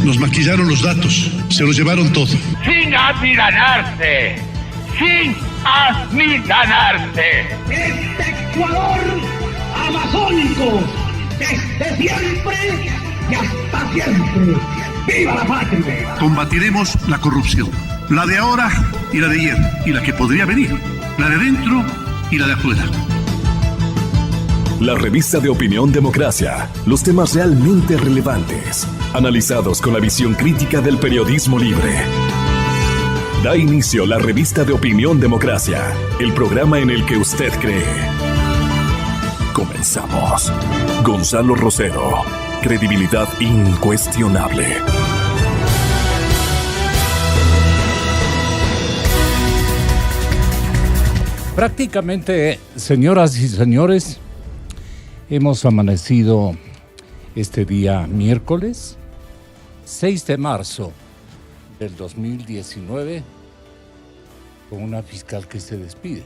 Nos maquillaron los datos, se lo llevaron todo. Sin amilanarse, sin amilanarse. Este Ecuador amazónico, desde siempre y hasta siempre. ¡Viva la patria! Combatiremos la corrupción, la de ahora y la de ayer, y la que podría venir, la de dentro y la de afuera. La revista de opinión Democracia. Los temas realmente relevantes, analizados con la visión crítica del periodismo libre. Da inicio la revista de opinión Democracia, el programa en el que usted cree. Comenzamos. Gonzalo Rosero, credibilidad incuestionable. Prácticamente, señoras y señores, hemos amanecido este día miércoles 6 de marzo del 2019 con una fiscal que se despide.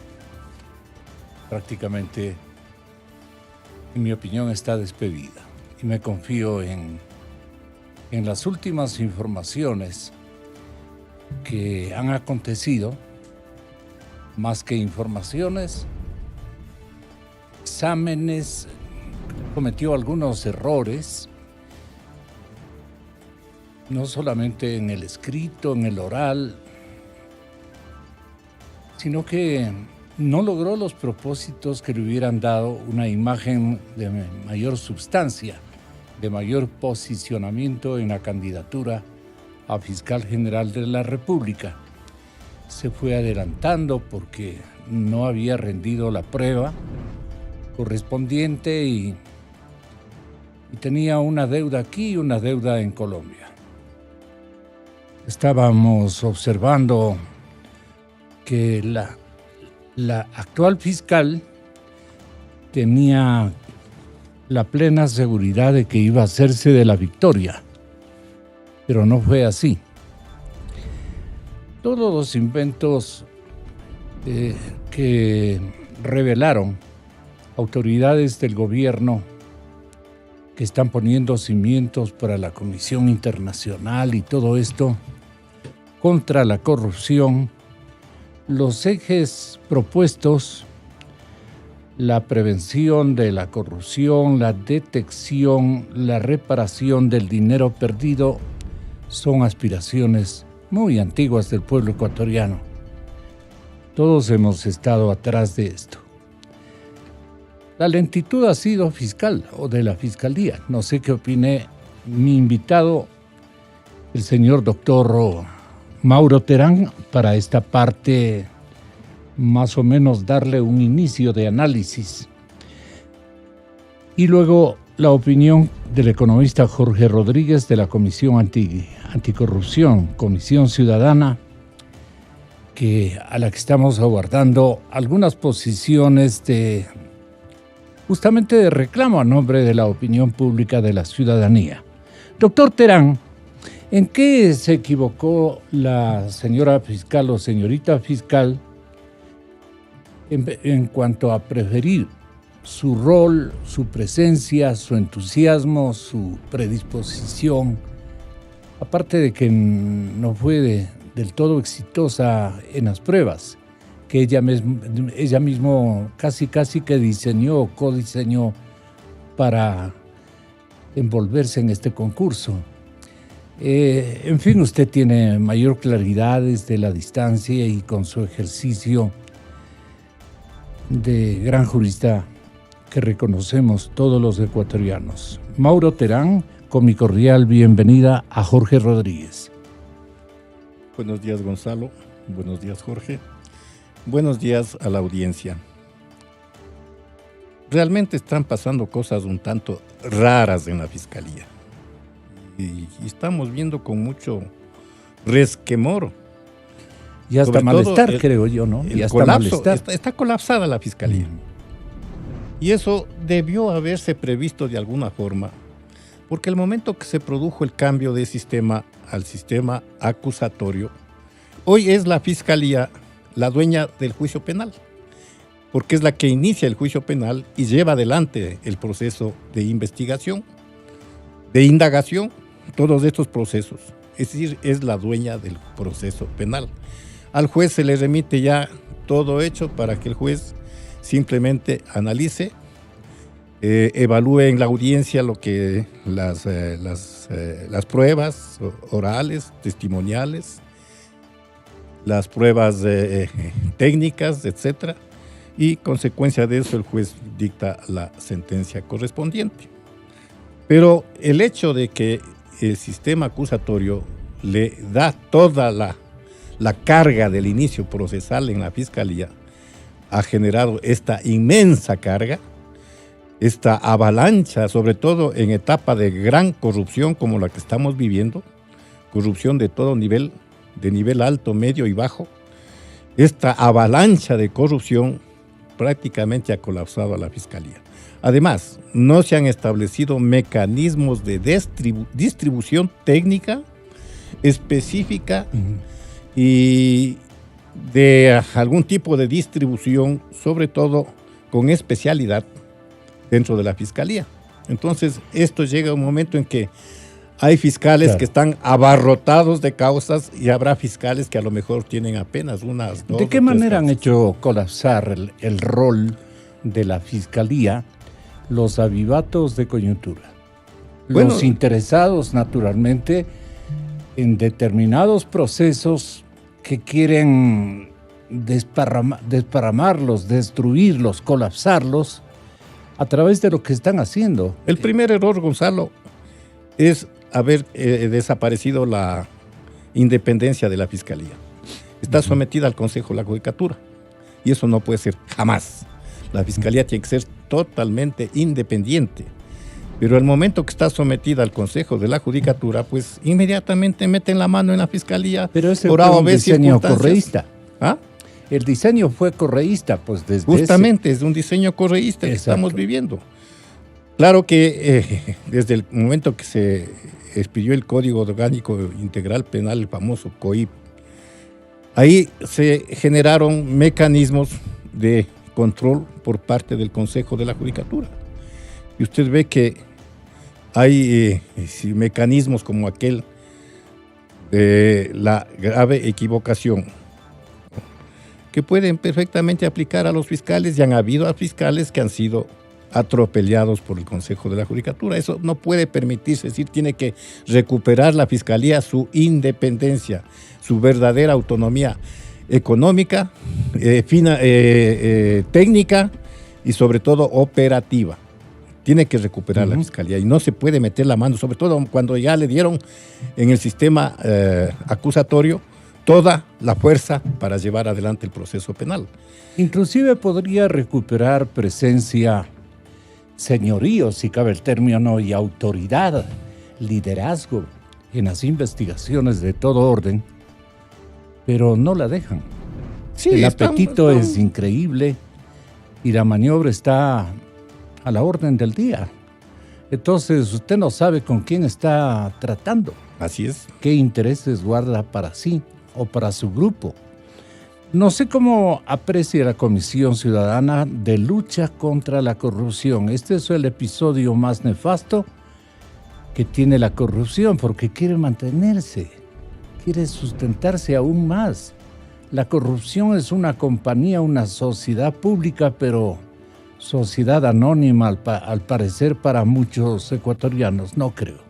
Prácticamente, en mi opinión, está despedida. Y me confío en las últimas informaciones que han acontecido, más que informaciones, exámenes. Cometió algunos errores, no solamente en el escrito, en el oral, sino que no logró los propósitos que le hubieran dado una imagen de mayor sustancia, de mayor posicionamiento en la candidatura a fiscal general de la República. Se fue adelantando porque no había rendido la prueba correspondiente y tenía una deuda aquí y una deuda en Colombia. Estábamos observando que la actual fiscal tenía la plena seguridad de que iba a hacerse de la victoria, pero no fue así. Todos los inventos que revelaron autoridades del gobierno que están poniendo cimientos para la Comisión Internacional y todo esto contra la corrupción, los ejes propuestos, la prevención de la corrupción, la detección, la reparación del dinero perdido, son aspiraciones muy antiguas del pueblo ecuatoriano. Todos hemos estado atrás de esto. La lentitud ha sido fiscal o de la fiscalía. No sé qué opine mi invitado, el señor doctor Mauro Terán, para esta parte más o menos darle un inicio de análisis. Y luego la opinión del economista Jorge Rodríguez de la Comisión Anticorrupción, Comisión Ciudadana, a la que estamos aguardando algunas posiciones justamente de reclamo a nombre de la opinión pública de la ciudadanía. Doctor Terán, ¿en qué se equivocó la señora fiscal o señorita fiscal en cuanto a preferir su rol, su presencia, su entusiasmo, su predisposición, aparte de que no fue del todo exitosa en las pruebas, que ella mismo casi que diseñó o codiseñó para envolverse en este concurso? En fin, usted tiene mayor claridad desde la distancia y con su ejercicio de gran jurista que reconocemos todos los ecuatorianos. Mauro Terán, con mi cordial bienvenida a Jorge Rodríguez. Buenos días, Gonzalo. Buenos días, Jorge. Buenos días a la audiencia. Realmente están pasando cosas un tanto raras en la Fiscalía. Y estamos viendo con mucho resquemor. Y hasta malestar, creo yo, ¿no? Y hasta malestar. Está colapsada la Fiscalía. Y eso debió haberse previsto de alguna forma, porque el momento que se produjo el cambio de sistema al sistema acusatorio, hoy es la Fiscalía la dueña del juicio penal, porque es la que inicia el juicio penal y lleva adelante el proceso de investigación, de indagación todos estos procesos, es decir, es la dueña del proceso penal. Al juez se le remite ya todo hecho para que el juez simplemente analice, evalúe en la audiencia lo que las pruebas orales, testimoniales, las pruebas técnicas, etcétera, y consecuencia de eso el juez dicta la sentencia correspondiente. Pero el hecho de que el sistema acusatorio le da toda la carga del inicio procesal en la Fiscalía ha generado esta inmensa carga, esta avalancha, sobre todo en etapa de gran corrupción como la que estamos viviendo, corrupción de todo nivel, de nivel alto, medio y bajo. Esta avalancha de corrupción prácticamente ha colapsado a la Fiscalía. Además, no se han establecido mecanismos de distribución técnica específica y de algún tipo de distribución, sobre todo con especialidad dentro de la Fiscalía. Entonces, esto llega a un momento en que hay fiscales que están abarrotados de causas y habrá fiscales que a lo mejor tienen apenas unas 2 ¿De qué manera han hecho colapsar el rol de la Fiscalía los avivatos de coyuntura? Bueno, los interesados, naturalmente, en determinados procesos que quieren desparramarlos, destruirlos, colapsarlos a través de lo que están haciendo. El primer error, Gonzalo, es haber desaparecido la independencia de la Fiscalía. Está sometida al Consejo de la Judicatura y eso no puede ser jamás. La Fiscalía tiene que ser totalmente independiente. Pero el momento que está sometida al Consejo de la Judicatura, pues inmediatamente meten la mano en la Fiscalía. Pero ese fue un diseño correísta. ¿Ah? El diseño fue correísta, pues desde justamente es un diseño correísta que estamos viviendo. Claro que desde el momento que se expidió el Código Orgánico Integral Penal, el famoso COIP, ahí se generaron mecanismos de control por parte del Consejo de la Judicatura. Y usted ve que hay mecanismos como aquel de la grave equivocación que pueden perfectamente aplicar a los fiscales, y han habido fiscales que han sido atropellados por el Consejo de la Judicatura. Eso no puede permitirse, es decir, tiene que recuperar la Fiscalía su independencia, su verdadera autonomía económica, técnica y sobre todo operativa. Tiene que recuperar la Fiscalía y no se puede meter la mano, sobre todo cuando ya le dieron en el sistema acusatorio toda la fuerza para llevar adelante el proceso penal. Inclusive podría recuperar presencia, señorío, si cabe el término, y autoridad, liderazgo en las investigaciones de todo orden, pero no la dejan. Sí, el apetito es increíble y la maniobra está a la orden del día. Entonces usted no sabe con quién está tratando. Así es. ¿Qué intereses guarda para sí o para su grupo? No sé cómo aprecia la Comisión Ciudadana de Lucha contra la Corrupción. Este es el episodio más nefasto que tiene la corrupción, porque quiere mantenerse, quiere sustentarse aún más. La corrupción es una compañía, una sociedad pública, pero sociedad anónima al parecer para muchos ecuatorianos, no creo.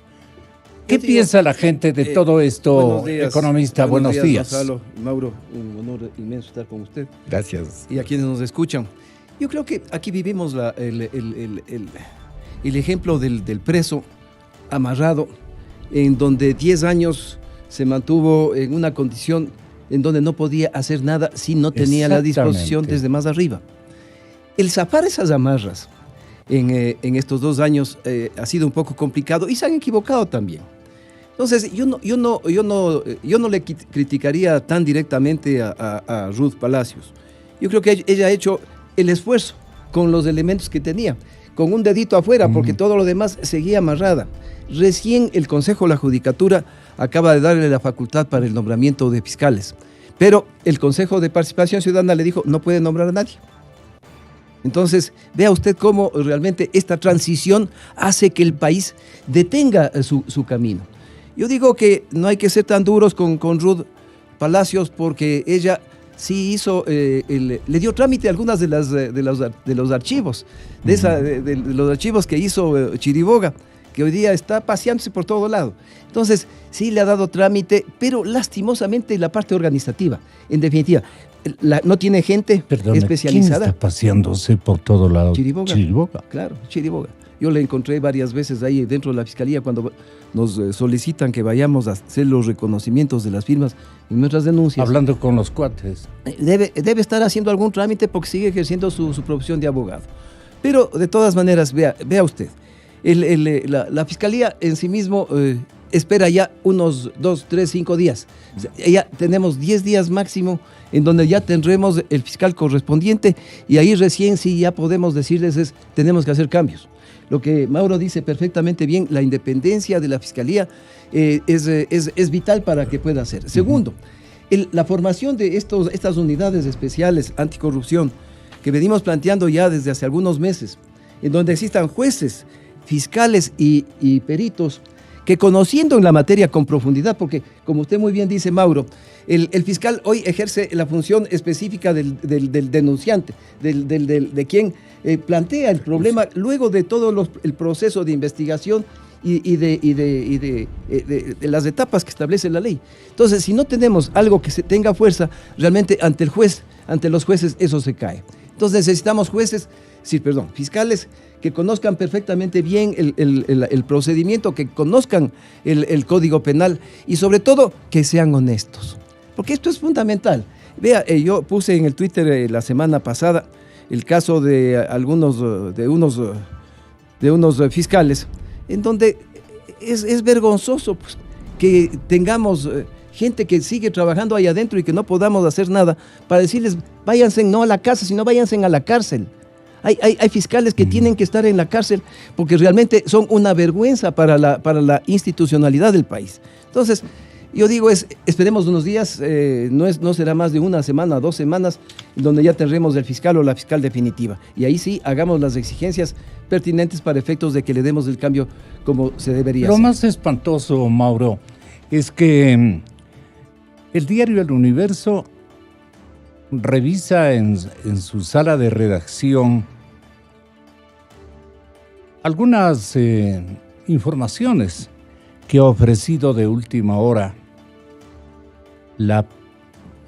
¿Qué piensa la gente de todo esto, economista? Buenos días. Gonzalo, Mauro, un honor inmenso estar con usted. Gracias. Y a quienes nos escuchan. Yo creo que aquí vivimos el ejemplo del preso amarrado, en donde 10 años se mantuvo en una condición en donde no podía hacer nada si no tenía la disposición desde más arriba. El zafar esas amarras en estos 2 años ha sido un poco complicado y se han equivocado también. Entonces, yo no le criticaría tan directamente a Ruth Palacios. Yo creo que ella ha hecho el esfuerzo con los elementos que tenía, con un dedito afuera, porque todo lo demás seguía amarrada. Recién el Consejo de la Judicatura acaba de darle la facultad para el nombramiento de fiscales, pero el Consejo de Participación Ciudadana le dijo, no puede nombrar a nadie. Entonces, vea usted cómo realmente esta transición hace que el país detenga su camino. Yo digo que no hay que ser tan duros con Ruth Palacios, porque ella sí hizo, le dio trámite a algunas de los archivos, de los archivos que hizo Chiriboga, que hoy día está paseándose por todo lado. Entonces, sí le ha dado trámite, pero lastimosamente la parte organizativa, en definitiva, no tiene gente especializada. ¿Quién está paseándose por todo lado? Chiriboga. Chiriboga. Claro, Chiriboga. Yo le encontré varias veces ahí dentro de la fiscalía cuando nos solicitan que vayamos a hacer los reconocimientos de las firmas en nuestras denuncias. Hablando con los cuates. Debe estar haciendo algún trámite porque sigue ejerciendo su profesión de abogado. Pero de todas maneras, vea usted, la fiscalía en sí mismo espera ya unos 2, 3, 5 días. O sea, ya tenemos 10 días máximo en donde ya tendremos el fiscal correspondiente y ahí recién sí ya podemos decirles tenemos que hacer cambios. Lo que Mauro dice perfectamente bien, la independencia de la fiscalía es vital para que pueda hacer. Segundo, la formación de estas unidades especiales anticorrupción que venimos planteando ya desde hace algunos meses, en donde existan jueces, fiscales y peritos que conociendo en la materia con profundidad, porque como usted muy bien dice, Mauro, el fiscal hoy ejerce la función específica del denunciante, de quien plantea el problema luego de todo el proceso de investigación y de las etapas que establece la ley. Entonces, si no tenemos algo que tenga fuerza, realmente ante los jueces eso se cae. Entonces necesitamos fiscales que conozcan perfectamente bien el procedimiento, que conozcan el Código Penal y sobre todo que sean honestos. Porque esto es fundamental. Vea, yo puse en el Twitter la semana pasada el caso de unos fiscales, en donde es vergonzoso pues, que tengamos gente que sigue trabajando ahí adentro y que no podamos hacer nada para decirles, váyanse no a la casa, sino váyanse a la cárcel. Hay fiscales que tienen que estar en la cárcel porque realmente son una vergüenza para la institucionalidad del país. Entonces, yo digo, esperemos unos días, no será más de 1 semana, 2 semanas, donde ya tendremos el fiscal o la fiscal definitiva. Y ahí sí, hagamos las exigencias pertinentes para efectos de que le demos el cambio como se debería hacer. Lo más espantoso, Mauro, es que el diario El Universo revisa en su sala de redacción algunas informaciones que ha ofrecido de última hora la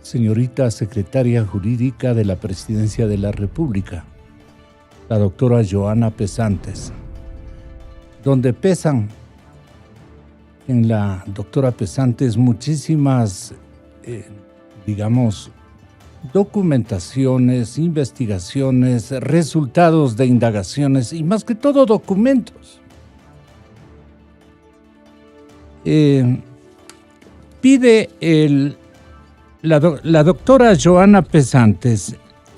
señorita secretaria jurídica de la Presidencia de la República, la doctora Joana Pesantes, donde pesan en la doctora Pesantes muchísimas, documentaciones, investigaciones, resultados de indagaciones y más que todo documentos. Pide la doctora Joana Pesantes,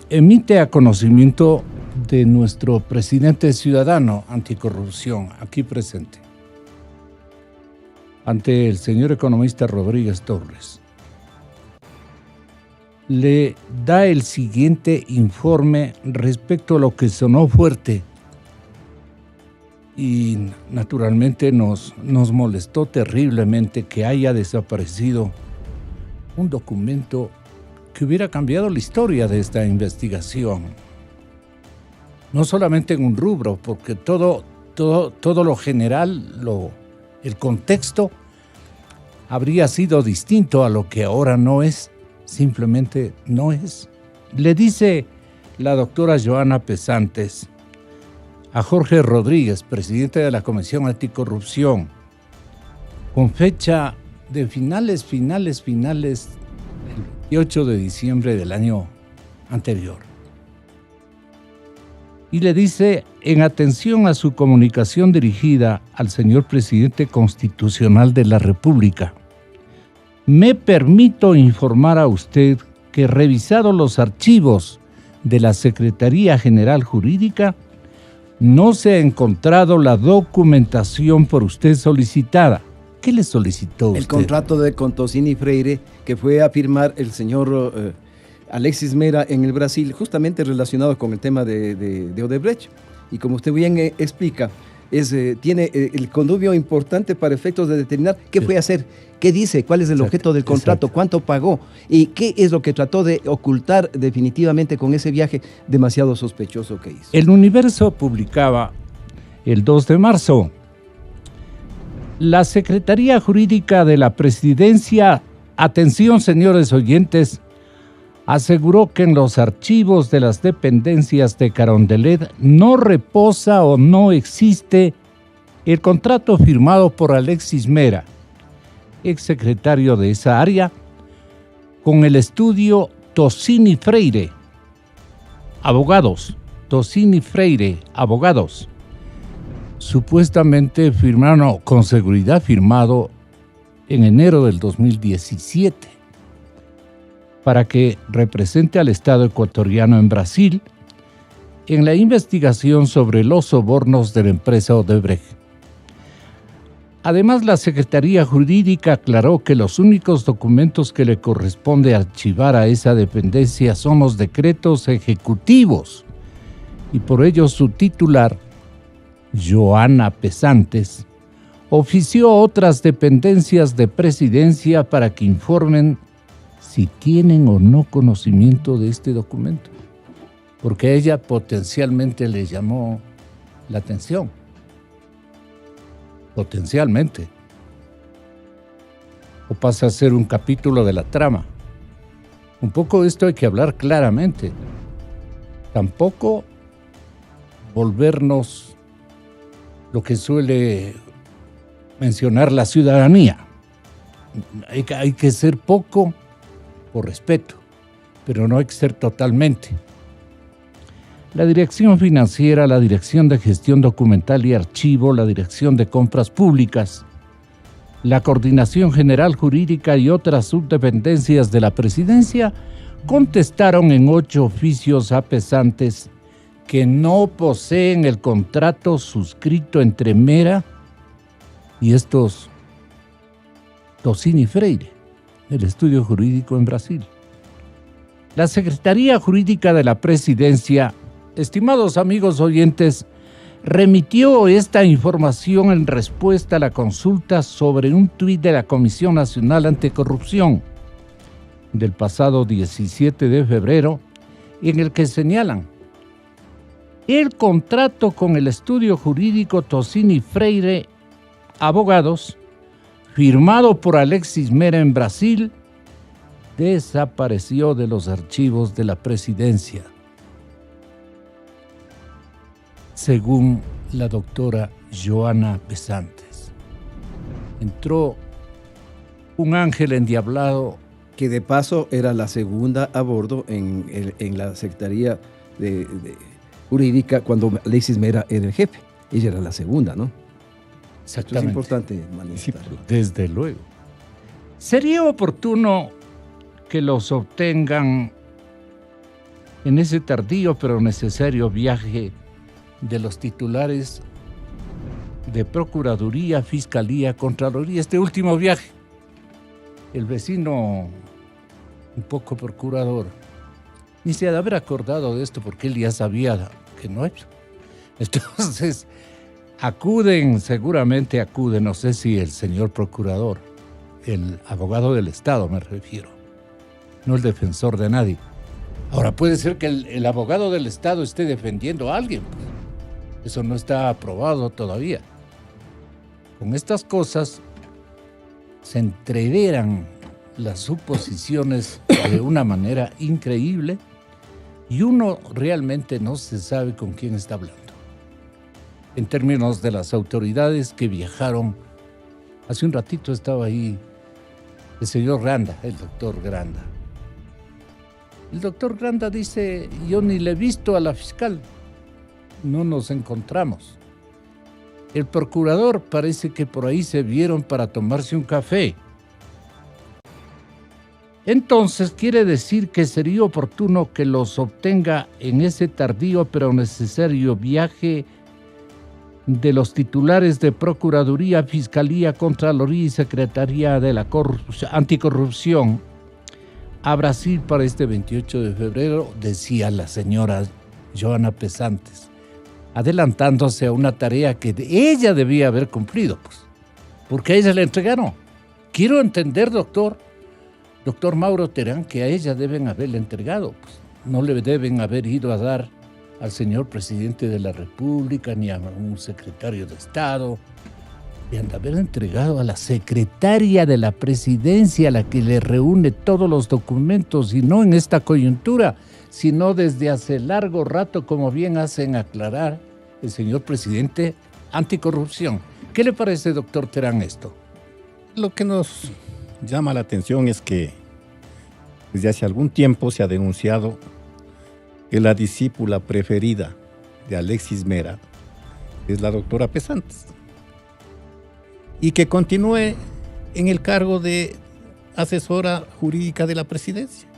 emite a conocimiento de nuestro presidente ciudadano anticorrupción, aquí presente, ante el señor economista Rodríguez Torres. Le da el siguiente informe respecto a lo que sonó fuerte y naturalmente nos molestó terriblemente que haya desaparecido un documento que hubiera cambiado la historia de esta investigación. No solamente en un rubro, porque todo lo general, el contexto habría sido distinto a lo que ahora no es. Simplemente no es. Le dice la doctora Joana Pesantes a Jorge Rodríguez, presidente de la Comisión Anticorrupción, con fecha de finales, el 28 de diciembre del año anterior. Y le dice, en atención a su comunicación dirigida al señor presidente constitucional de la República, me permito informar a usted que revisado los archivos de la Secretaría General Jurídica, no se ha encontrado la documentación por usted solicitada. ¿Qué le solicitó usted? El contrato de Contosini Freire que fue a firmar el señor Alexis Mera en el Brasil, justamente relacionado con el tema de Odebrecht. Y como usted bien explica, tiene el connubio importante para efectos de determinar qué fue a hacer, qué dice, cuál es el objeto del contrato, cuánto pagó y qué es lo que trató de ocultar definitivamente con ese viaje demasiado sospechoso que hizo. El Universo publicaba el 2 de marzo. La Secretaría Jurídica de la Presidencia, atención señores oyentes, aseguró que en los archivos de las dependencias de Carondelet no reposa o no existe el contrato firmado por Alexis Mera, exsecretario de esa área, con el estudio Tocini Freire, abogados, supuestamente firmaron, con seguridad firmado en enero del 2017, para que represente al Estado ecuatoriano en Brasil en la investigación sobre los sobornos de la empresa Odebrecht. Además, la Secretaría Jurídica aclaró que los únicos documentos que le corresponde archivar a esa dependencia son los decretos ejecutivos y por ello su titular, Joana Pesantes, ofició a otras dependencias de presidencia para que informen si tienen o no conocimiento de este documento, porque a ella potencialmente le llamó la atención. Potencialmente. O pasa a ser un capítulo de la trama. Un poco de esto hay que hablar claramente. Tampoco volvernos lo que suele mencionar la ciudadanía. Hay que ser poco por respeto, pero no hay que ser totalmente. La Dirección Financiera, la Dirección de Gestión Documental y Archivo, la Dirección de Compras Públicas, la Coordinación General Jurídica y otras subdependencias de la Presidencia contestaron en 8 oficios a Pesantes que no poseen el contrato suscrito entre Mera y estos Tocini Freire, del estudio jurídico en Brasil. La Secretaría Jurídica de la Presidencia, estimados amigos oyentes, remitió esta información en respuesta a la consulta sobre un tuit de la Comisión Nacional Anticorrupción del pasado 17 de febrero, en el que señalan: el contrato con el estudio jurídico Tocini Freire, abogados, firmado por Alexis Mera en Brasil, desapareció de los archivos de la Presidencia, según la doctora Joana Pesantes. Entró un ángel endiablado. Que de paso era la segunda a bordo en la Secretaría de Jurídica cuando Alexis Mera era el jefe. Ella era la segunda, ¿no? Exactamente. Esto es importante manifestar. Sí, desde luego. Sería oportuno que los obtengan en ese tardío pero necesario viaje de los titulares de Procuraduría, Fiscalía, Contraloría. Este último viaje, el vecino, un poco procurador, ni se ha de haber acordado de esto porque él ya sabía que no es. Entonces, seguramente acuden, no sé si el señor procurador, el abogado del Estado me refiero, no el defensor de nadie. Ahora, puede ser que el abogado del Estado esté defendiendo a alguien, pues. Eso no está aprobado todavía. Con estas cosas se entreveran las suposiciones de una manera increíble y uno realmente no se sabe con quién está hablando. En términos de las autoridades que viajaron, hace un ratito estaba ahí el señor Granda, el doctor Granda. El doctor Granda dice: yo ni le he visto a la fiscal, no nos encontramos. El procurador parece que por ahí se vieron para tomarse un café. Entonces quiere decir que sería oportuno que los obtenga en ese tardío pero necesario viaje de los titulares de Procuraduría, Fiscalía, Contraloría y Secretaría de la Anticorrupción a Brasil para este 28 de febrero, decía la señora Joana Pesantes. adelantándose a una tarea que ella debía haber cumplido, pues, porque a ella le entregaron. Quiero entender, doctor Mauro Terán, que a ella deben haberle entregado, pues, no le deben haber ido a dar al señor presidente de la República ni a un secretario de Estado, deben de haber entregado a la secretaria de la presidencia, a la que le reúne todos los documentos, y no en esta coyuntura, sino desde hace largo rato, como bien hacen aclarar el señor presidente, anticorrupción. ¿Qué le parece, doctor Terán, esto? Lo que nos llama la atención es que desde hace algún tiempo se ha denunciado que la discípula preferida de Alexis Mera es la doctora Pesantes, y que continúe en el cargo de asesora jurídica de la presidencia,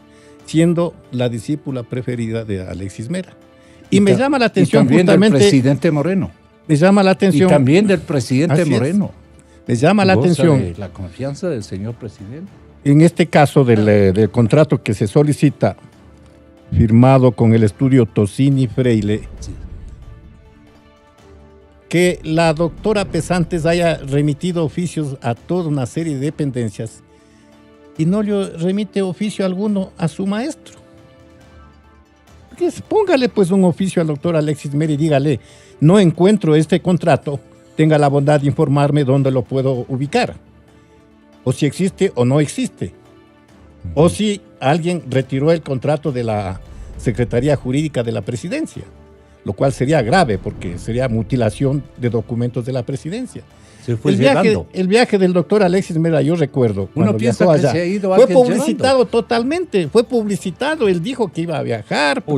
siendo la discípula preferida de Alexis Mera. Y me llama la atención y también justamente del presidente Moreno. Me llama la atención. Y también del presidente Moreno. Me llama la atención. De la confianza del señor presidente. En este caso del contrato que se solicita, firmado con el estudio Tocini Freire, sí, que la doctora Pesantes haya remitido oficios a toda una serie de dependencias y no le remite oficio alguno a su maestro. Póngale pues un oficio al doctor Alexis Mera y dígale: no encuentro este contrato, tenga la bondad de informarme dónde lo puedo ubicar, o si existe o no existe, o si alguien retiró el contrato de la Secretaría Jurídica de la Presidencia, lo cual sería grave porque sería mutilación de documentos de la Presidencia. El viaje del doctor Alexis Mera, yo recuerdo, cuando viajó allá, fue publicitado totalmente, fue publicitado. Él dijo que iba a viajar, que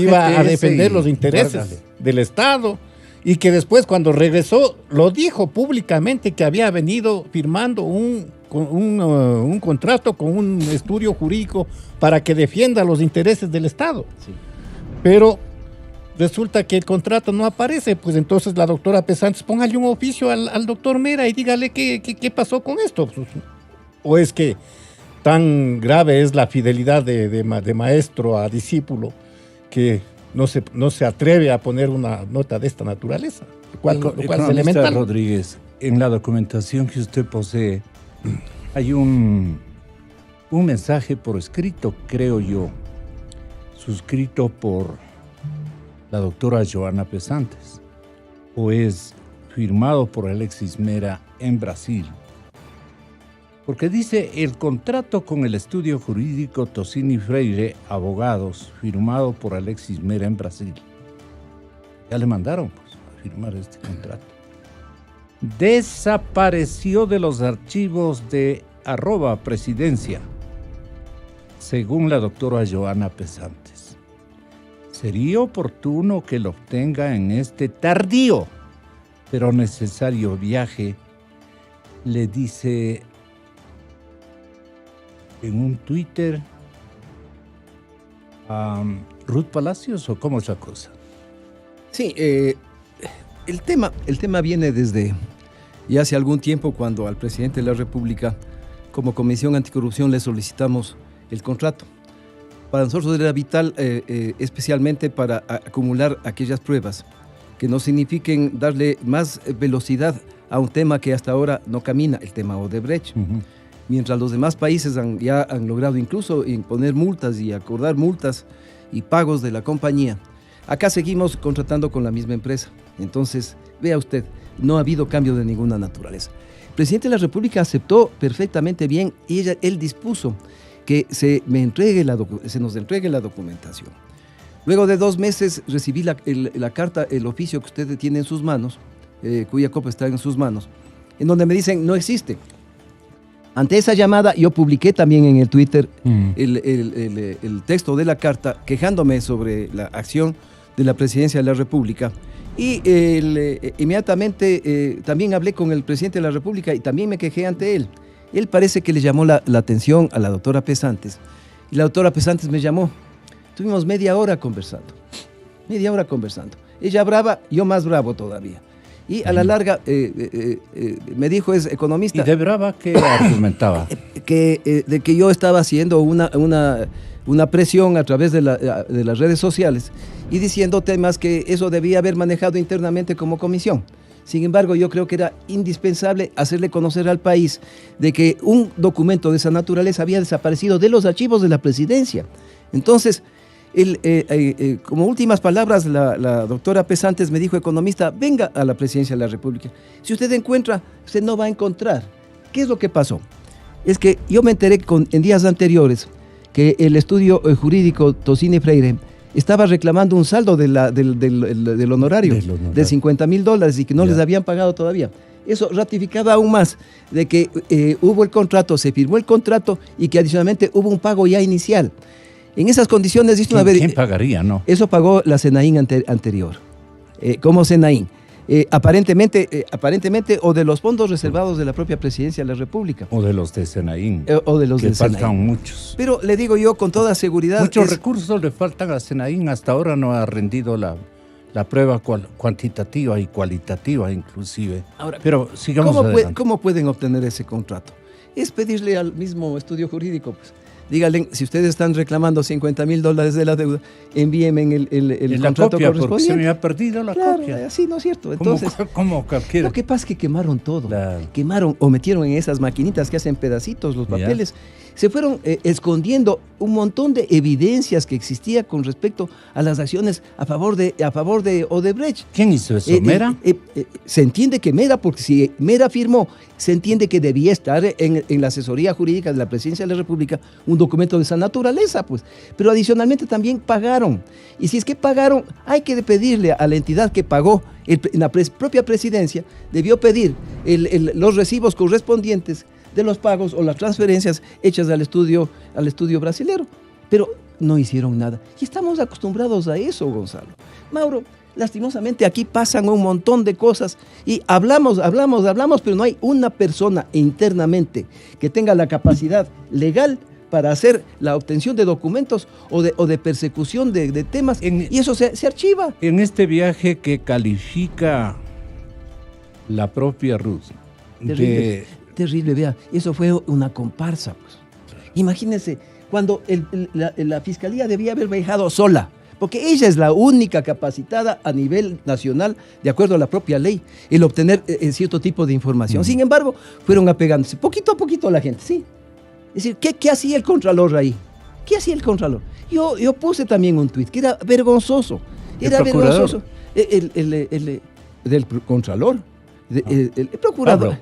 iba a defender los intereses del Estado, y que después, cuando regresó, lo dijo públicamente que había venido firmando un contrato con un estudio jurídico para que defienda los intereses del Estado. Sí. Pero resulta que el contrato no aparece, pues entonces la doctora Pesantes, póngale un oficio al doctor Mera y dígale qué pasó con esto. O es que tan grave es la fidelidad de maestro a discípulo que no se atreve a poner una nota de esta naturaleza, lo cual es elemental. Rodríguez, en la documentación que usted posee, hay un mensaje por escrito, creo yo, suscrito por la doctora Joana Pesantes, o es firmado por Alexis Mera en Brasil, porque dice: el contrato con el estudio jurídico Tocini Freire, abogados, firmado por Alexis Mera en Brasil. Ya le mandaron pues a firmar este contrato. Desapareció de los archivos de @presidencia, según la doctora Joana Pesantes. Sería oportuno que lo obtenga en este tardío pero necesario viaje, le dice en un Twitter a Ruth Palacios, ¿o cómo es la cosa? Sí, el tema viene desde ya hace algún tiempo, cuando al presidente de la República, como Comisión Anticorrupción, le solicitamos el contrato. Para nosotros era vital, especialmente para acumular aquellas pruebas que nos signifiquen darle más velocidad a un tema que hasta ahora no camina, el tema Odebrecht. Uh-huh. Mientras los demás países ya han logrado incluso imponer multas y acordar multas y pagos de la compañía, acá seguimos contratando con la misma empresa. Entonces, vea usted, no ha habido cambio de ninguna naturaleza. El presidente de la República aceptó perfectamente bien y él dispuso que se nos entregue la documentación. Luego de 2 meses recibí la carta, el oficio que usted tiene en sus manos, cuya copia está en sus manos, en donde me dicen: no existe. Ante esa llamada, yo publiqué también en el Twitter el texto de la carta quejándome sobre la acción de la Presidencia de la República, y inmediatamente también hablé con el presidente de la República y también me quejé ante él. Él parece que le llamó la atención a la doctora Pesantes, y la doctora Pesantes me llamó. Estuvimos media hora conversando. Ella brava, yo más bravo todavía. Y a la larga me dijo, es economista. ¿Y de brava qué argumentaba? De que yo estaba haciendo una presión a través de las redes sociales y diciendo temas que eso debía haber manejado internamente como comisión. Sin embargo, yo creo que era indispensable hacerle conocer al país de que un documento de esa naturaleza había desaparecido de los archivos de la presidencia. Entonces, como últimas palabras, la doctora Pesantes me dijo, economista, venga a la presidencia de la República. Si usted encuentra, usted no va a encontrar. ¿Qué es lo que pasó? Es que yo me enteré en días anteriores que el estudio jurídico Tocini Freire estaba reclamando un saldo del honorario de $50,000 y que no les habían pagado todavía. Eso ratificaba aún más de que hubo el contrato, se firmó el contrato y que adicionalmente hubo un pago ya inicial. En esas condiciones... ¿Quién pagaría, no? Eso pagó la Senaín anterior, como Senaín. Aparentemente, o de los fondos reservados de la propia presidencia de la República. O de los de Senaín. O de los de Senaín. Que faltan muchos. Pero le digo yo con toda seguridad... Muchos recursos le faltan a Senaín. Hasta ahora no ha rendido la prueba cuantitativa y cualitativa inclusive. Ahora, pero sigamos adelante. ¿Cómo pueden obtener ese contrato? Es pedirle al mismo estudio jurídico, pues. Díganle, si ustedes están reclamando $50,000 de la deuda, envíenme el contrato copia, correspondiente. Porque se me ha perdido la copia. Así, ¿no es cierto? Entonces, como cualquiera. Lo que pasa es que quemaron todo. Quemaron o metieron en esas maquinitas que hacen pedacitos los papeles. Se fueron escondiendo un montón de evidencias que existía con respecto a las acciones a favor de Odebrecht. ¿Quién hizo eso? ¿Mera? Se entiende que Mera, porque si Mera firmó, se entiende que debía estar en la asesoría jurídica de la Presidencia de la República un documento de esa naturaleza, pues. Pero adicionalmente también pagaron. Y si es que pagaron, hay que pedirle a la entidad que pagó, en la propia presidencia, debió pedir los recibos correspondientes de los pagos o las transferencias hechas al estudio brasilero. Pero no hicieron nada. Y estamos acostumbrados a eso, Gonzalo. Mauro, lastimosamente aquí pasan un montón de cosas y hablamos, pero no hay una persona internamente que tenga la capacidad legal para hacer la obtención de documentos o de persecución de temas, y eso se archiva. En este viaje que califica la propia Rusia. Terrible, vea, eso fue una comparsa, pues. Imagínense, cuando la Fiscalía debía haber viajado sola, porque ella es la única capacitada a nivel nacional, de acuerdo a la propia ley, el obtener cierto tipo de información. Sin embargo, fueron apegándose poquito a poquito a la gente, ¿sí? Es decir, ¿qué hacía el Contralor ahí? ¿Qué hacía el Contralor? Yo puse también un tuit que era vergonzoso. Era vergonzoso. Del Contralor. El procurador.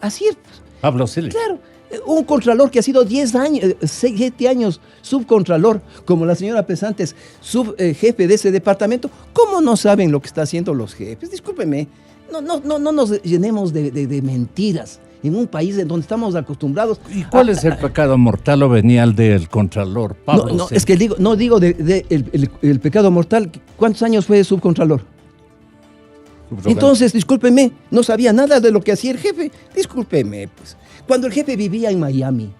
Así es. Pablo Celis. Claro. Un contralor que ha sido 7 años subcontralor, como la señora Pesantes, subjefe de ese departamento. ¿Cómo no saben lo que están haciendo los jefes? Discúlpeme, no nos llenemos de mentiras en un país en donde estamos acostumbrados. ¿Y cuál es el pecado mortal o venial del contralor, Pablo? No, es que digo el pecado mortal. ¿Cuántos años fue subcontralor? Entonces, discúlpeme, no sabía nada de lo que hacía el jefe. Discúlpeme, pues. Cuando el jefe vivía en Miami,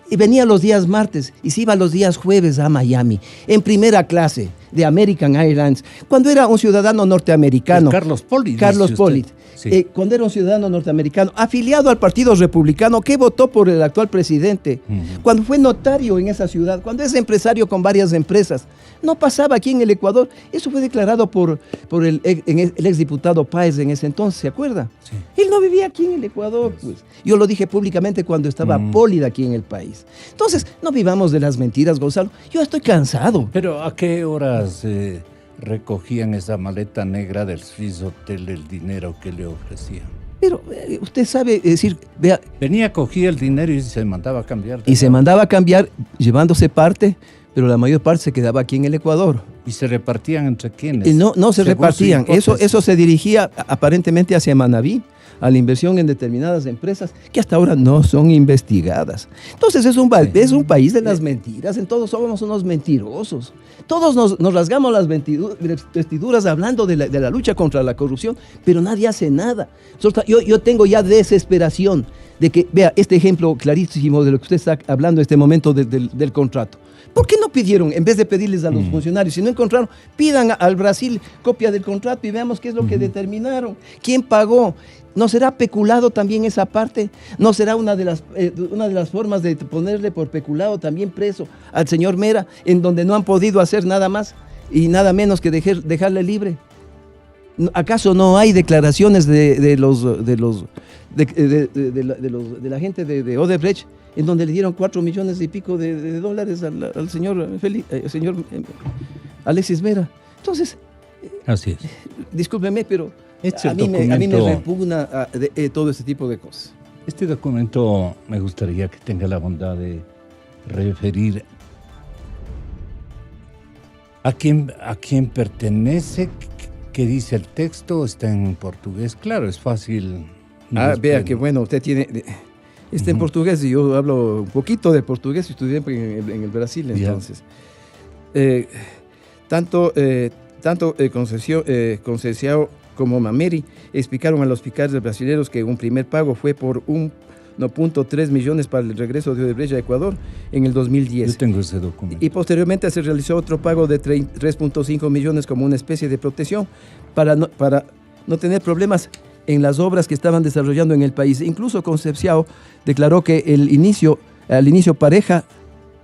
y venía los días martes y se iba los días jueves a Miami, en primera clase de American Airlines, cuando era un ciudadano norteamericano. Carlos Pollitt. Sí. Cuando era un ciudadano norteamericano, afiliado al Partido Republicano, que votó por el actual presidente, cuando fue notario en esa ciudad, cuando es empresario con varias empresas, no pasaba aquí en el Ecuador. Eso fue declarado por el exdiputado Páez en ese entonces, ¿se acuerda? Sí. Él no vivía aquí en el Ecuador, pues. Yo lo dije públicamente cuando estaba Pollitt aquí en el país. Entonces, no vivamos de las mentiras, Gonzalo. Yo estoy cansado. Pero ¿a qué horas recogían esa maleta negra del Swiss Hotel el dinero que le ofrecían? Pero usted sabe decir, vea... Venía, cogía el dinero y se mandaba a cambiar. Se mandaba a cambiar llevándose parte, pero la mayor parte se quedaba aquí en el Ecuador. ¿Y se repartían entre quiénes? No se repartían. Eso se dirigía aparentemente hacia Manabí, a la inversión en determinadas empresas que hasta ahora no son investigadas. Entonces es un país de las mentiras. En todos somos unos mentirosos. Todos nos rasgamos las vestiduras hablando de la lucha contra la corrupción, pero nadie hace nada. Yo tengo ya desesperación de que, vea, este ejemplo clarísimo de lo que usted está hablando en este momento del contrato. ¿Por qué no pidieron, en vez de pedirles a los funcionarios, si no encontraron, pidan al Brasil copia del contrato y veamos qué es lo que determinaron? ¿Quién pagó? ¿No será peculado también esa parte? ¿No será una de las formas de ponerle por peculado también preso al señor Mera, en donde no han podido hacer nada más y nada menos que dejarle libre? ¿Acaso no hay declaraciones de la gente de Odebrecht en donde le dieron 4 millones y pico de dólares al señor Alexis Mera? Entonces, así es. Discúlpeme, pero a mí me repugna todo este tipo de cosas. Este documento me gustaría que tenga la bondad de referir a quién pertenece, qué dice el texto, está en portugués. Claro, es fácil. Vea que bueno, usted tiene... Está en portugués y yo hablo un poquito de portugués, estudié en el Brasil, entonces. Tanto Conceição como Mameri explicaron a los fiscales brasileños que un primer pago fue por 1.3 millones para el regreso de Odebrecht a Ecuador en el 2010. Yo tengo ese documento. Y posteriormente se realizó otro pago de 3.5 millones como una especie de protección para no tener problemas en las obras que estaban desarrollando en el país. Incluso Concepción declaró que al inicio Pareja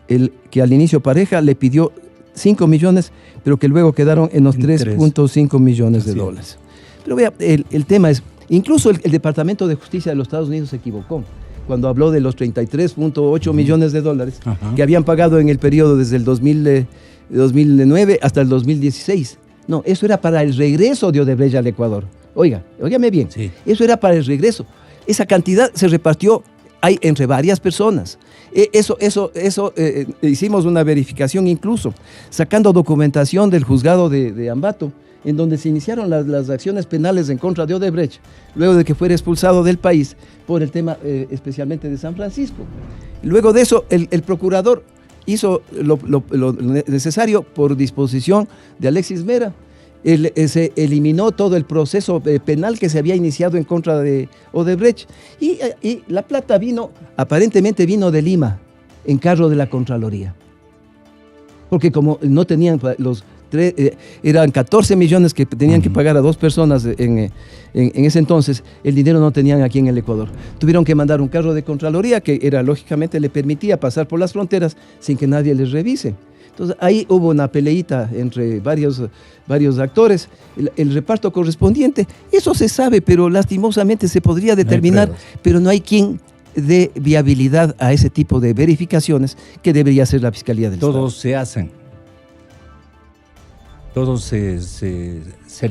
le pidió 5 millones, pero que luego quedaron en los 3.5 millones de dólares. Pero vea, el tema es, incluso el Departamento de Justicia de los Estados Unidos se equivocó cuando habló de los 33.8 millones de dólares que habían pagado en el periodo desde el 2009 hasta el 2016. No, eso era para el regreso de Odebrecht al Ecuador. Óigame bien, eso era para el regreso. Esa cantidad se repartió entre varias personas. Hicimos una verificación incluso, sacando documentación del juzgado de Ambato, en donde se iniciaron las acciones penales en contra de Odebrecht, luego de que fuera expulsado del país por el tema especialmente de San Francisco. Luego de eso, el procurador hizo lo necesario por disposición de Alexis Mera. Se eliminó todo el proceso penal que se había iniciado en contra de Odebrecht y la plata aparentemente vino de Lima en carro de la Contraloría, porque como no tenían eran 14 millones que tenían que pagar a 2 personas en ese entonces, el dinero no tenían aquí en el Ecuador. Tuvieron que mandar un carro de Contraloría que lógicamente le permitía pasar por las fronteras sin que nadie les revise. Entonces ahí hubo una peleita entre varios actores, el reparto correspondiente, eso se sabe, pero lastimosamente se podría determinar, pero no hay quien dé viabilidad a ese tipo de verificaciones que debería hacer la Fiscalía del Estado. Todos se hacen. Todos se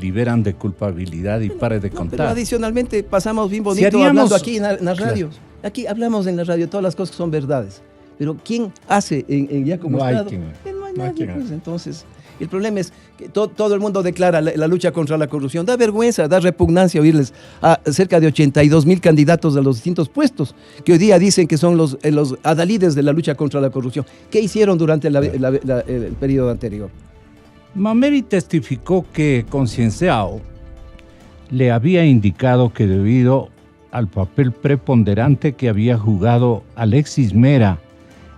liberan de culpabilidad y pare de contar. Pero adicionalmente pasamos bien bonito hablando aquí en la radio. Claro. Aquí hablamos en la radio todas las cosas que son verdades. Pero ¿quién hace ya como Estado? No hay nadie, pues. Entonces, el problema es que todo el mundo declara la lucha contra la corrupción. Da vergüenza, da repugnancia oírles a cerca de 82,000 candidatos a los distintos puestos que hoy día dicen que son los adalides de la lucha contra la corrupción. ¿Qué hicieron durante el periodo anterior? Mameri testificó que Conceição le había indicado que debido al papel preponderante que había jugado Alexis Mera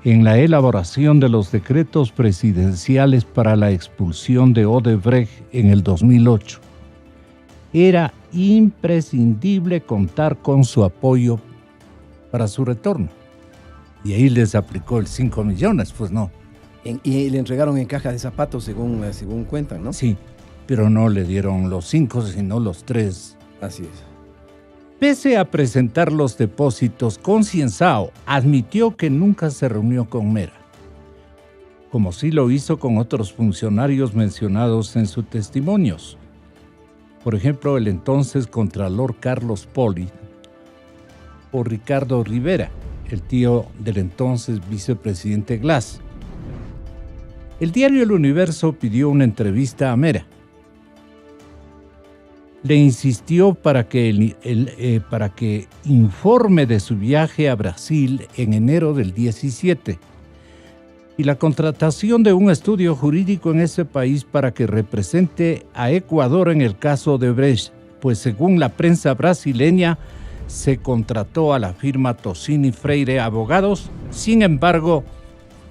en la elaboración de los decretos presidenciales para la expulsión de Odebrecht en el 2008, era imprescindible contar con su apoyo para su retorno. Y ahí les aplicó el 5 millones, pues no. Y le entregaron en caja de zapatos, según cuentan, ¿no? Sí, pero no le dieron los 5, sino los 3. Así es. Pese a presentar los depósitos, Conceição admitió que nunca se reunió con Mera, como sí lo hizo con otros funcionarios mencionados en sus testimonios. Por ejemplo, el entonces contralor Carlos Poli o Ricardo Rivera, el tío del entonces vicepresidente Glass. El diario El Universo pidió una entrevista a Mera. Le insistió para que informe de su viaje a Brasil en enero del 17 y la contratación de un estudio jurídico en ese país para que represente a Ecuador en el caso de Odebrecht, pues según la prensa brasileña se contrató a la firma Tosini Freire Abogados. Sin embargo,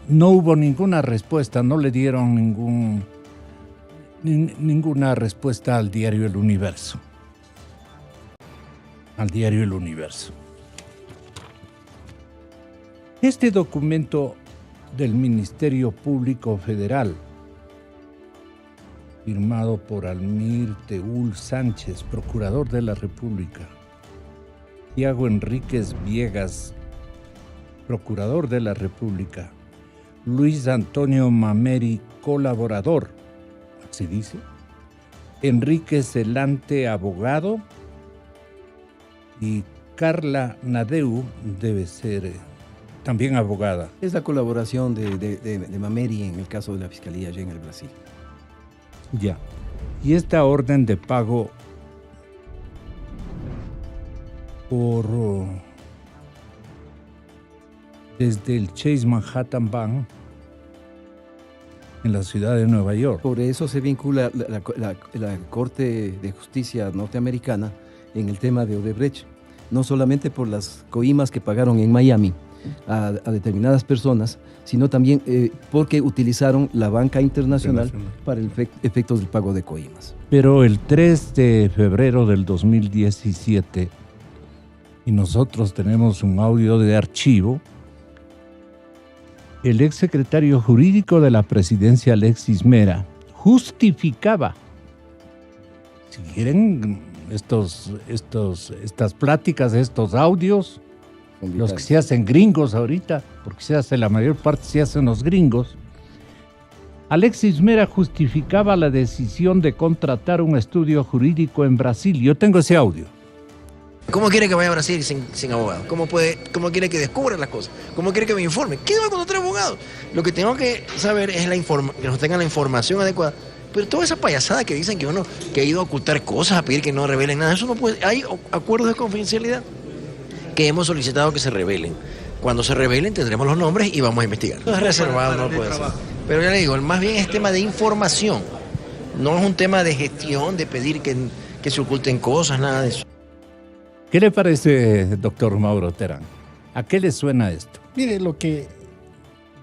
no hubo ninguna respuesta, no le dieron ninguna respuesta al diario El Universo. Este documento del Ministerio Público Federal, firmado por Almir Teúl Sánchez, Procurador de la República, Tiago Enríquez Viegas, Procurador de la República, Luis Antonio Mameri, colaborador, así dice, Enrique Celante, abogado, y Carla Nadeu debe ser también abogada. Es la colaboración de Mameri en el caso de la Fiscalía allá en el Brasil. Ya. Y esta orden de pago desde el Chase Manhattan Bank en la ciudad de Nueva York. Por eso se vincula la Corte de Justicia norteamericana en el tema de Odebrecht, no solamente por las coimas que pagaron en Miami a determinadas personas, sino también porque utilizaron la banca internacional para el efectos del pago de coimas. Pero el 3 de febrero del 2017, y nosotros tenemos un audio de archivo, el exsecretario jurídico de la presidencia, Alexis Mera, justificaba, si quieren, estas pláticas, estos audios, los que se hacen gringos ahorita, porque la mayor parte se hacen los gringos. Alexis Mera justificaba la decisión de contratar un estudio jurídico en Brasil. Yo tengo ese audio. ¿Cómo quiere que vaya a Brasil sin abogado? ¿Cómo quiere que descubra las cosas? ¿Cómo quiere que me informe? ¿Qué va a contratar abogado? Lo que tengo que saber es que nos tengan la información adecuada. Pero toda esa payasada que dicen que uno que ha ido a ocultar cosas, a pedir que no revelen nada, eso no puede. Hay acuerdos de confidencialidad que hemos solicitado que se revelen. Cuando se revelen tendremos los nombres y vamos a investigar. No es reservado, no puede ser. Pero ya le digo, más bien es tema de información. No es un tema de gestión, de pedir que se oculten cosas, nada de eso. ¿Qué le parece, doctor Mauro Terán? ¿A qué le suena esto? Mire, lo que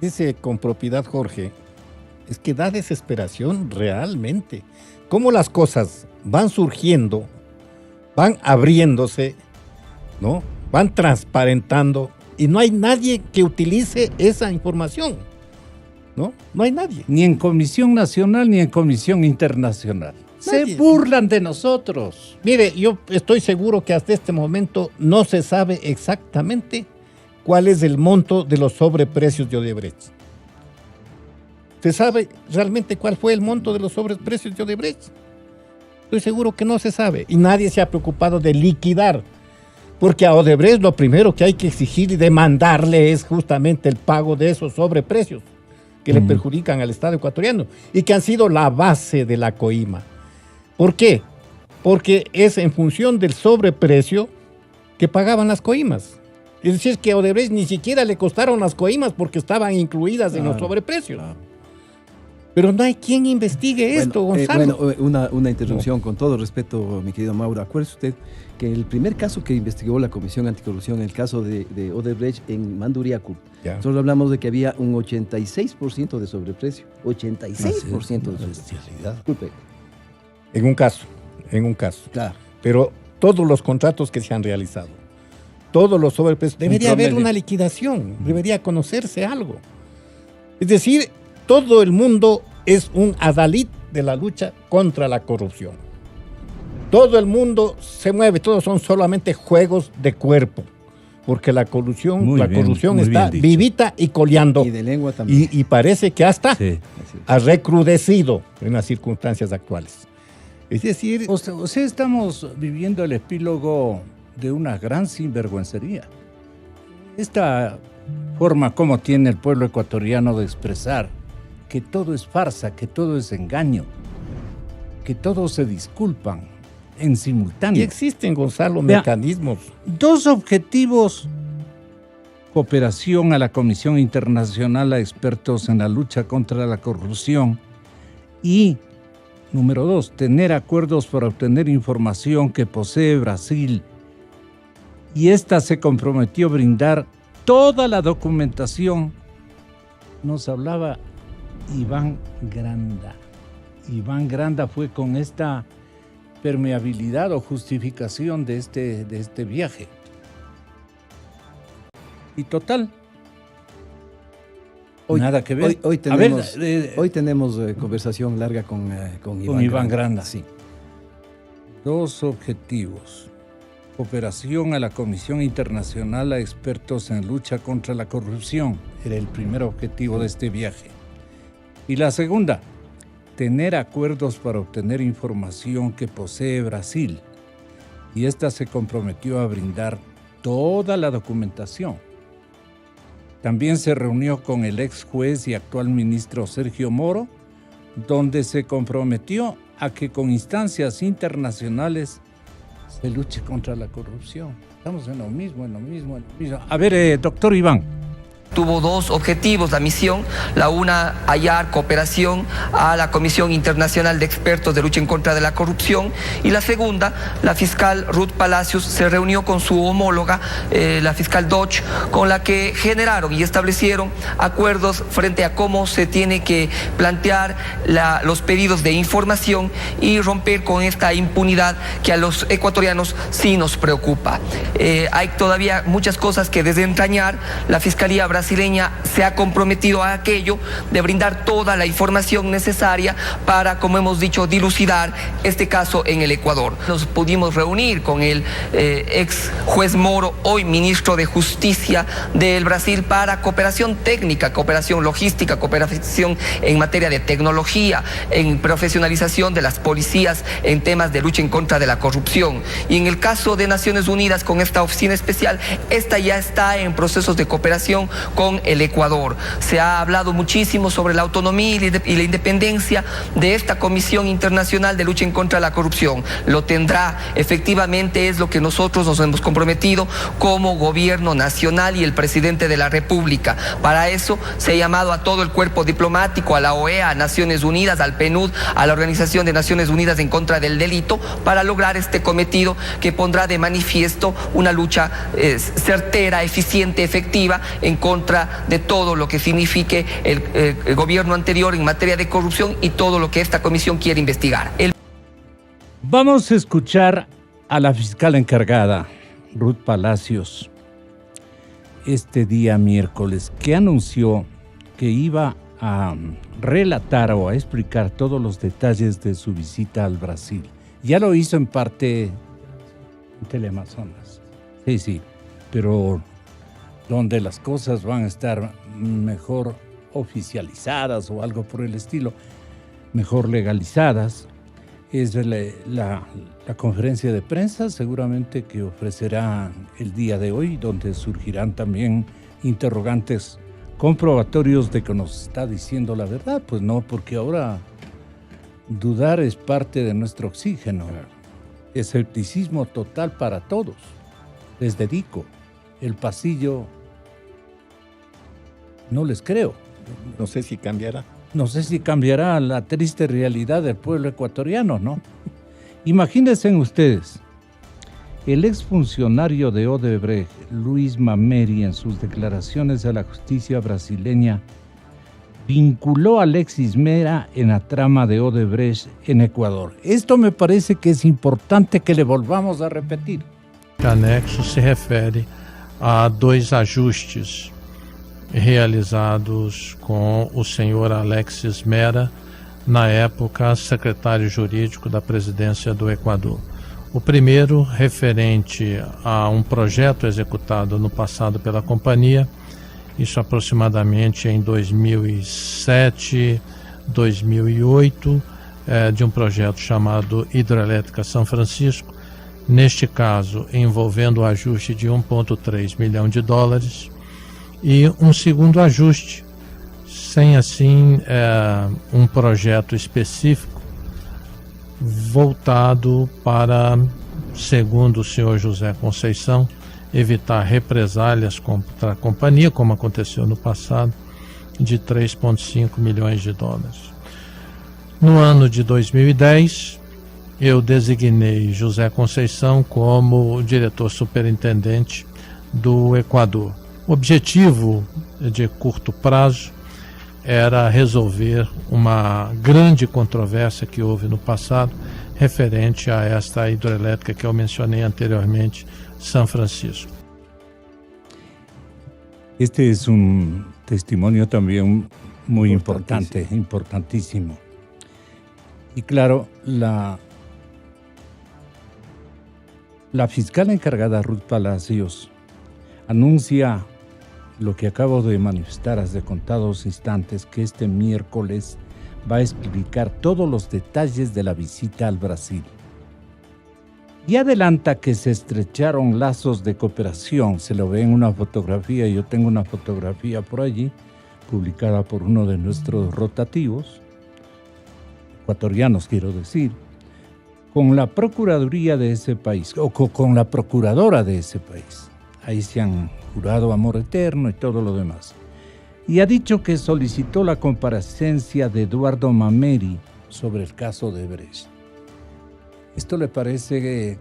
dice con propiedad Jorge es que da desesperación realmente. Cómo las cosas van surgiendo, van abriéndose, ¿no? Van transparentando y no hay nadie que utilice esa información, ¿no? No hay nadie. Ni en Comisión Nacional ni en Comisión Internacional. Nadie. Se burlan de nosotros. Mire, yo estoy seguro que hasta este momento no se sabe exactamente cuál es el monto de los sobreprecios de Odebrecht. ¿Se sabe realmente cuál fue el monto de los sobreprecios de Odebrecht? Estoy seguro que no se sabe y nadie se ha preocupado de liquidar. Porque a Odebrecht lo primero que hay que exigir y demandarle es justamente el pago de esos sobreprecios que le perjudican al Estado ecuatoriano y que han sido la base de la coima. ¿Por qué? Porque es en función del sobreprecio que pagaban las coimas. Es decir, que a Odebrecht ni siquiera le costaron las coimas porque estaban incluidas en los sobreprecios. Pero no hay quien investigue esto, Gonzalo. Una interrupción, con todo respeto, mi querido Mauro. Acuérdese usted que el primer caso que investigó la Comisión Anticorrupción, el caso de Odebrecht en Manduriacu, nosotros hablamos de que había un 86% de sobreprecio. 86% de sobreprecio. Disculpe. En un caso. Claro. Pero todos los contratos que se han realizado, todos los sobreprecios, debería haber una liquidación, debería conocerse algo. Es decir, todo el mundo es un adalid de la lucha contra la corrupción. Todo el mundo se mueve, todos son solamente juegos de cuerpo, porque la corrupción está vivita y coleando. Y de lengua también. Y parece que hasta ha recrudecido en las circunstancias actuales. Es decir... O sea, estamos viviendo el epílogo de una gran sinvergüencería. Esta forma como tiene el pueblo ecuatoriano de expresar que todo es farsa, que todo es engaño, que todos se disculpan en simultáneo. Y existen, Gonzalo, mecanismos. Dos objetivos: cooperación a la Comisión Internacional a expertos en la lucha contra la corrupción y, número 2, tener acuerdos para obtener información que posee Brasil y esta se comprometió a brindar toda la documentación. Nos hablaba Iván Granda. Iván Granda fue con esta permeabilidad o justificación de este viaje. Y total, nada que ver. Hoy tenemos conversación larga con Iván Granda. Sí. 2 objetivos. Cooperación a la Comisión Internacional a expertos en lucha contra la corrupción. Era el primer objetivo de este viaje. Y la segunda, tener acuerdos para obtener información que posee Brasil. Y esta se comprometió a brindar toda la documentación. También se reunió con el ex juez y actual ministro Sergio Moro, donde se comprometió a que con instancias internacionales se luche contra la corrupción. Estamos en lo mismo. A ver, doctor Iván. Tuvo 2 objetivos la misión, la una hallar cooperación a la Comisión Internacional de Expertos de Lucha en contra de la Corrupción, y la segunda, la fiscal Ruth Palacios se reunió con su homóloga, la fiscal Dodge, con la que generaron y establecieron acuerdos frente a cómo se tiene que plantear los pedidos de información y romper con esta impunidad que a los ecuatorianos sí nos preocupa. Hay todavía muchas cosas que desentrañar. La Fiscalía brasileña se ha comprometido a aquello de brindar toda la información necesaria para, como hemos dicho, dilucidar este caso en el Ecuador. Nos pudimos reunir con el ex juez Moro, hoy ministro de Justicia del Brasil, para cooperación técnica, cooperación logística, cooperación en materia de tecnología, en profesionalización de las policías en temas de lucha en contra de la corrupción. Y en el caso de Naciones Unidas, con esta oficina especial, esta ya está en procesos de cooperación con el Ecuador. Se ha hablado muchísimo sobre la autonomía y la independencia de esta Comisión Internacional de Lucha en contra de la Corrupción. Lo tendrá, efectivamente, es lo que nosotros nos hemos comprometido como gobierno nacional y el presidente de la República. Para eso se ha llamado a todo el cuerpo diplomático, a la OEA, a Naciones Unidas, al PNUD, a la Organización de Naciones Unidas en contra del delito, para lograr este cometido que pondrá de manifiesto una lucha certera, eficiente, efectiva en contra de todo lo que signifique el gobierno anterior en materia de corrupción y todo lo que esta comisión quiere investigar. Vamos a escuchar a la fiscal encargada, Ruth Palacios, este día miércoles, que anunció que iba a relatar o a explicar todos los detalles de su visita al Brasil. Ya lo hizo en parte en Teleamazonas. Sí, pero donde las cosas van a estar mejor oficializadas o algo por el estilo, mejor legalizadas, es la conferencia de prensa seguramente que ofrecerá el día de hoy, donde surgirán también interrogantes comprobatorios de que nos está diciendo la verdad. Pues no, porque ahora dudar es parte de nuestro oxígeno. Escepticismo total para todos. Les dedico el pasillo. No les creo. No sé si cambiará. No sé si cambiará la triste realidad del pueblo ecuatoriano, ¿no? Imagínense ustedes, el exfuncionario de Odebrecht, Luis Mameri, en sus declaraciones a la justicia brasileña, vinculó a Alexis Mera en la trama de Odebrecht en Ecuador. Esto me parece que es importante que le volvamos a repetir. El anexo se refere a 2 ajustes realizados com o senhor Alexis Mera, na época secretário jurídico da presidência do Equador. O primeiro, referente a um projeto executado no passado pela companhia, isso aproximadamente em 2007, 2008, de um projeto chamado Hidroelétrica São Francisco, neste caso envolvendo o ajuste de 1,3 milhão de dólares, e um segundo ajuste, sem assim um projeto específico, voltado para, segundo o senhor José Conceição, evitar represálias contra a companhia, como aconteceu no passado, de 3,5 milhões de dólares. No ano de 2010, eu designei José Conceição como diretor superintendente do Equador. O objetivo de curto prazo era resolver uma grande controvérsia que houve no passado referente a esta hidrelétrica que eu mencionei anteriormente, São Francisco. Este es un testimonio también muy importante, importantísimo. Y claro, la fiscal encargada, Ruth Palacios, anuncia lo que acabo de manifestar hace contados instantes, que este miércoles va a explicar todos los detalles de la visita al Brasil. Y adelanta que se estrecharon lazos de cooperación. Se lo ve en una fotografía, yo tengo una fotografía por allí, publicada por uno de nuestros rotativos, ecuatorianos quiero decir, con la procuraduría de ese país, o con la procuradora de ese país. Ahí se han jurado amor eterno y todo lo demás. Y ha dicho que solicitó la comparecencia de Eduardo Mameri sobre el caso de Brecht. ¿Esto le parece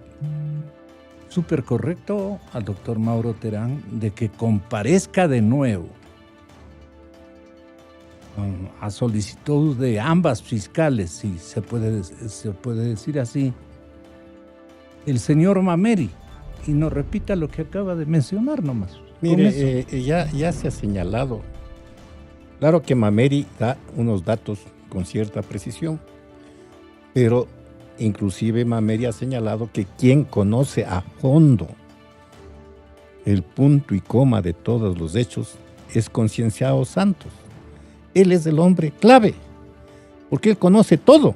súper correcto al doctor Mauro Terán de que comparezca de nuevo a solicitud de ambas fiscales, si se puede decir así, el señor Mameri, y nos repita lo que acaba de mencionar nomás? Mire, ya se ha señalado. Claro que Mameri da unos datos con cierta precisión, pero inclusive Mameri ha señalado que quien conoce a fondo el punto y coma de todos los hechos es Concienciado Santos. Él es el hombre clave, porque él conoce todo.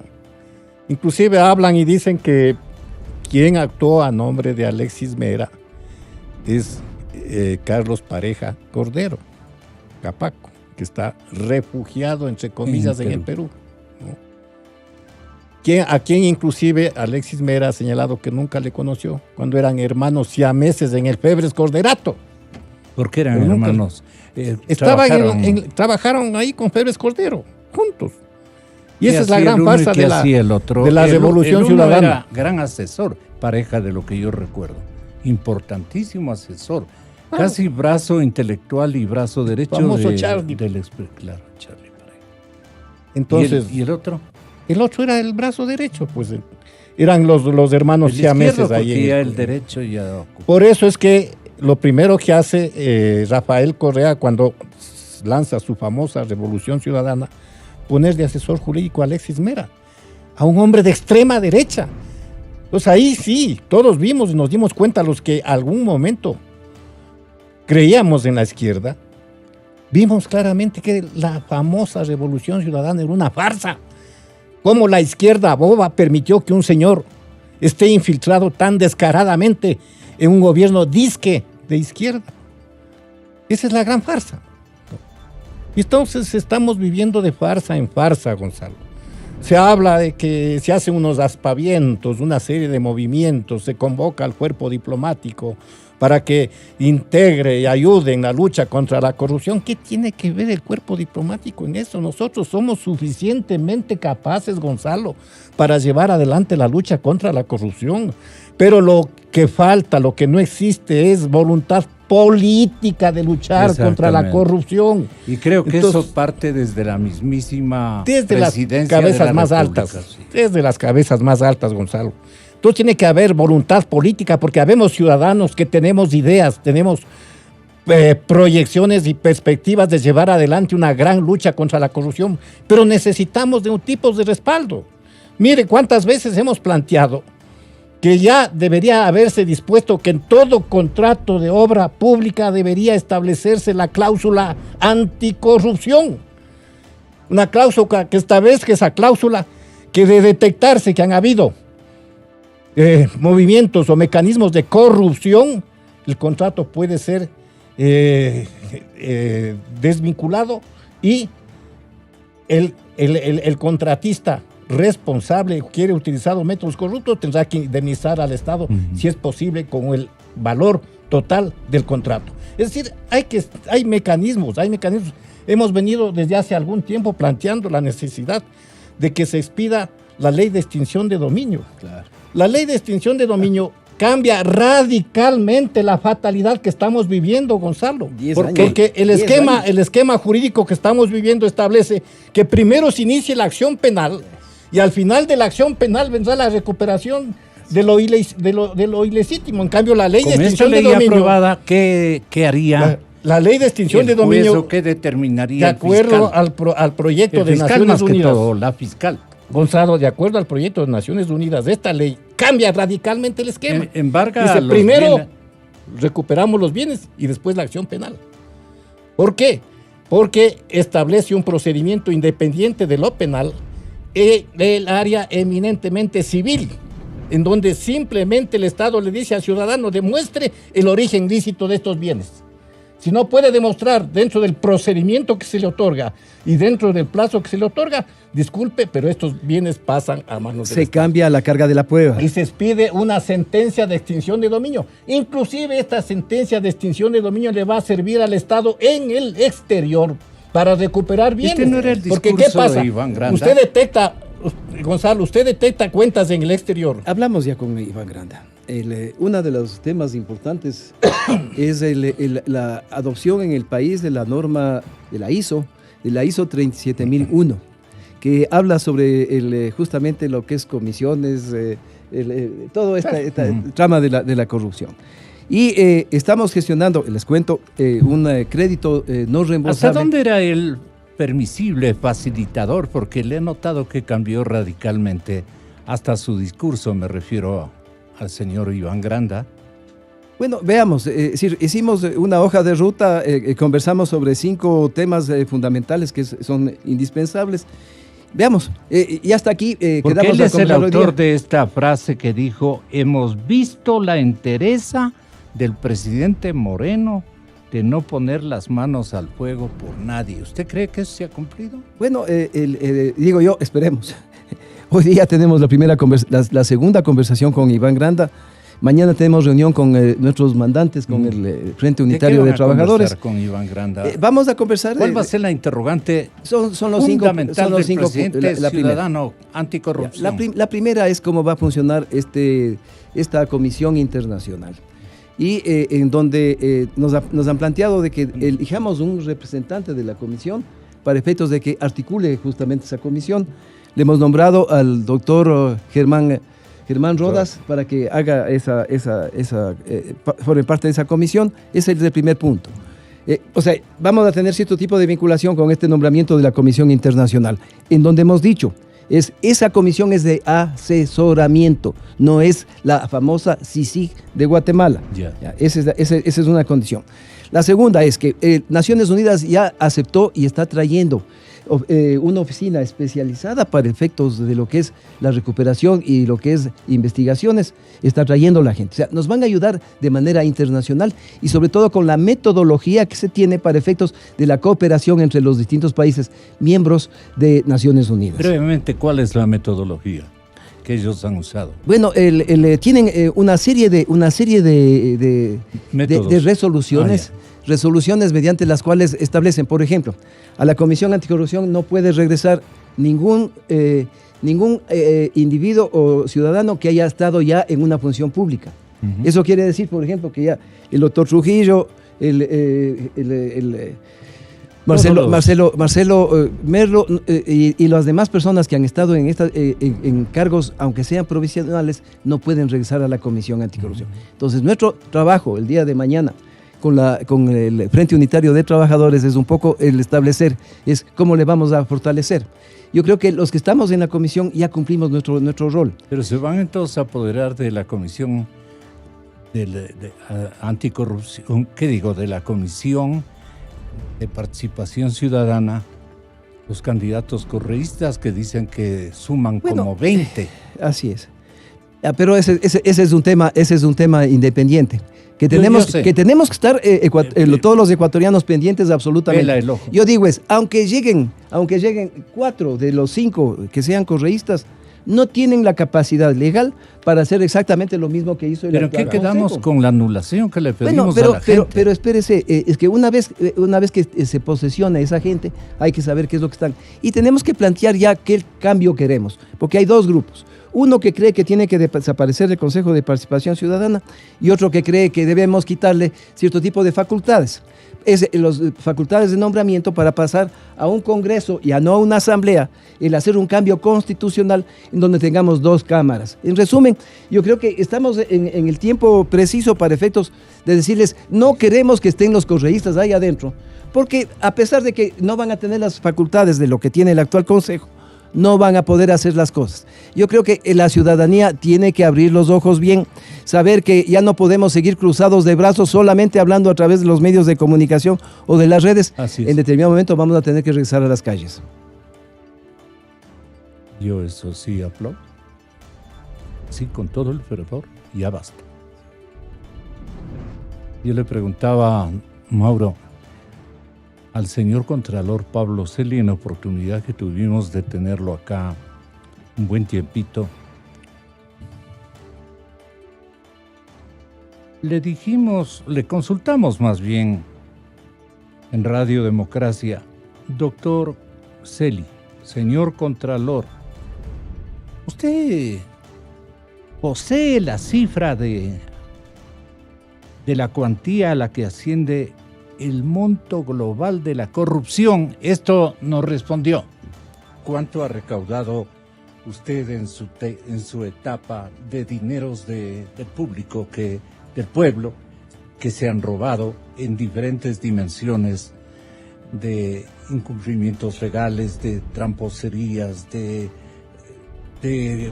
Inclusive hablan y dicen que quien actuó a nombre de Alexis Mera es Carlos Pareja Cordero, Capaco, que está refugiado, entre comillas, en el Perú, ¿no? A quien inclusive Alexis Mera ha señalado que nunca le conoció, cuando eran hermanos siameses en el Febres Corderato. ¿Por qué eran hermanos? Trabajaron ahí con Febres Cordero, juntos. Y esa es la gran farsa de la Revolución Ciudadana. Era gran asesor, Pareja, de lo que yo recuerdo. Importantísimo asesor. Casi brazo intelectual y brazo derecho famoso Charlie. Claro, Charlie Pareja. Entonces, ¿Y el otro? El otro era el brazo derecho, pues eran los hermanos siameses ahí. El derecho ya. Por eso es que lo primero que hace Rafael Correa cuando lanza su famosa Revolución Ciudadana, poner de asesor jurídico a Alexis Mera, a un hombre de extrema derecha. Entonces ahí sí, todos vimos y nos dimos cuenta, los que algún momento creíamos en la izquierda, vimos claramente que la famosa Revolución Ciudadana era una farsa. Cómo la izquierda boba permitió que un señor esté infiltrado tan descaradamente en un gobierno disque de izquierda. Esa es la gran farsa. Y entonces estamos viviendo de farsa en farsa, Gonzalo. Se habla de que se hacen unos aspavientos, una serie de movimientos, se convoca al cuerpo diplomático para que integre y ayude en la lucha contra la corrupción. ¿Qué tiene que ver el cuerpo diplomático en eso? Nosotros somos suficientemente capaces, Gonzalo, para llevar adelante la lucha contra la corrupción. Pero lo que falta, lo que no existe, es voluntad política de luchar contra la corrupción. Y creo que entonces, eso parte desde la mismísima presidencia las cabezas de la más República, altas. Sí. Desde las cabezas más altas, Gonzalo. Entonces tiene que haber voluntad política, porque habemos ciudadanos que tenemos ideas, tenemos proyecciones y perspectivas de llevar adelante una gran lucha contra la corrupción, pero necesitamos de un tipo de respaldo. Mire cuántas veces hemos planteado que ya debería haberse dispuesto que en todo contrato de obra pública debería establecerse la cláusula anticorrupción. Una cláusula que establezca esa cláusula que de detectarse que han habido movimientos o mecanismos de corrupción, el contrato puede ser desvinculado y el contratista responsable quiere utilizar los métodos corruptos, tendrá que indemnizar al Estado, si es posible, con el valor total del contrato. Es decir, hay mecanismos. Hemos venido desde hace algún tiempo planteando la necesidad de que se expida la ley de extinción de dominio. Claro. La ley de extinción de dominio cambia radicalmente la fatalidad que estamos viviendo, Gonzalo. Porque el esquema jurídico que estamos viviendo establece que primero se inicie la acción penal y al final de la acción penal vendrá la recuperación de lo ilegítimo. En cambio, la ley de extinción de dominio aprobada, ¿qué haría? La ley de extinción de dominio, ¿qué determinaría de acuerdo al proyecto de Naciones Unidas? La fiscal. Gonzalo, de acuerdo al proyecto de Naciones Unidas, esta ley cambia radicalmente el esquema. Embarga dice, los primero bienes. Recuperamos los bienes y después la acción penal. ¿Por qué? Porque establece un procedimiento independiente de lo penal en el área eminentemente civil, en donde simplemente el Estado le dice al ciudadano demuestre el origen lícito de estos bienes. Si no puede demostrar dentro del procedimiento que se le otorga y dentro del plazo que se le otorga, disculpe, pero estos bienes pasan a manos del Estado. Se cambia la carga de la prueba. Y se expide una sentencia de extinción de dominio. Inclusive esta sentencia de extinción de dominio le va a servir al Estado en el exterior para recuperar bienes. Este no era el discurso. Porque ¿qué pasa? De Iván Granda. Usted detecta, Gonzalo, usted detecta cuentas en el exterior. Hablamos ya con Iván Granda. Uno de los temas importantes es la adopción en el país de la norma de la ISO 37001, que habla sobre justamente lo que es comisiones, toda esta trama de la corrupción. Y estamos gestionando, les cuento, un crédito no reembolsable. ¿Hasta dónde era el permisible facilitador? Porque le he notado que cambió radicalmente hasta su discurso, me refiero al señor Iván Granda. Bueno, veamos, hicimos una hoja de ruta, conversamos sobre 5 temas fundamentales que son indispensables. Veamos, y hasta aquí porque él es el autor de esta frase que dijo: hemos visto la entereza del presidente Moreno de no poner las manos al fuego por nadie. ¿Usted cree que eso se ha cumplido? Bueno, digo yo, esperemos. Hoy día tenemos la segunda conversación con Iván Granda. Mañana tenemos reunión con nuestros mandantes, con el Frente Unitario de Trabajadores. Con Iván Granda? Vamos a conversar. ¿Cuál va a ser la interrogante son los fundamental cinco, del presidente la ciudadano anticorrupción? La primera es cómo va a funcionar esta comisión internacional. Y en donde nos han planteado de que elijamos un representante de la comisión para efectos de que articule justamente esa comisión. Le hemos nombrado al doctor Germán Rodas para que haga forme parte de esa comisión. Ese es el primer punto. O sea, vamos a tener cierto tipo de vinculación con este nombramiento de la Comisión Internacional, en donde hemos dicho, esa comisión es de asesoramiento, no es la famosa CICIG de Guatemala. Esa es una condición. La segunda es que Naciones Unidas ya aceptó y está trayendo una oficina especializada para efectos de lo que es la recuperación y lo que es investigaciones, está trayendo la gente. O sea, nos van a ayudar de manera internacional y sobre todo con la metodología que se tiene para efectos de la cooperación entre los distintos países miembros de Naciones Unidas. Brevemente, ¿cuál es la metodología que ellos han usado? Bueno, tienen una serie de resoluciones. Resoluciones mediante las cuales establecen, por ejemplo, a la Comisión Anticorrupción no puede regresar ningún individuo o ciudadano que haya estado ya en una función pública. Eso quiere decir, por ejemplo, que ya el doctor Trujillo, Marcelo Merlo y las demás personas que han estado en cargos, aunque sean provisionales, no pueden regresar a la Comisión Anticorrupción. Entonces, nuestro trabajo el día de mañana con el Frente Unitario de Trabajadores es un poco el establecer, es cómo le vamos a fortalecer. Yo creo que los que estamos en la comisión ya cumplimos nuestro rol. Pero se van entonces a apoderar de la comisión de anticorrupción, de la comisión de participación ciudadana, los candidatos correístas que dicen que suman como 20. Así es. Pero ese es un tema independiente. Que tenemos que estar todos los ecuatorianos pendientes absolutamente. Yo digo aunque lleguen 4 de los 5 que sean correístas, no tienen la capacidad legal para hacer exactamente lo mismo que hizo el ¿Pero actual qué quedamos Consejo. con la anulación que le pedimos Bueno, a la gente? pero espérese, es que una vez que se posesiona esa gente, hay que saber qué es lo que están. Y tenemos que plantear ya qué cambio queremos, porque hay dos grupos. Uno que cree que tiene que desaparecer el Consejo de Participación Ciudadana y otro que cree que debemos quitarle cierto tipo de facultades. Las facultades de nombramiento para pasar a un Congreso y a no a una Asamblea, el hacer un cambio constitucional en donde tengamos dos cámaras. En resumen, yo creo que estamos en el tiempo preciso para efectos de decirles, no queremos que estén los correístas ahí adentro, porque a pesar de que no van a tener las facultades de lo que tiene el actual Consejo, no van a poder hacer las cosas. Yo creo que la ciudadanía tiene que abrir los ojos bien, saber que ya no podemos seguir cruzados de brazos solamente hablando a través de los medios de comunicación o de las redes. En determinado momento vamos a tener que regresar a las calles. Yo eso sí aplaudo. Sí, con todo el fervor, ya basta. Yo le preguntaba, Mauro, al señor Contralor Pablo Celi, en la oportunidad que tuvimos de tenerlo acá un buen tiempito, le consultamos más bien en Radio Democracia, doctor Celi, señor Contralor, ¿usted posee la cifra de la cuantía a la que asciende el monto global de la corrupción? Esto nos respondió. ¿Cuánto ha recaudado usted en su etapa de dineros del público, del pueblo, que se han robado en diferentes dimensiones de incumplimientos legales, de tramposerías, de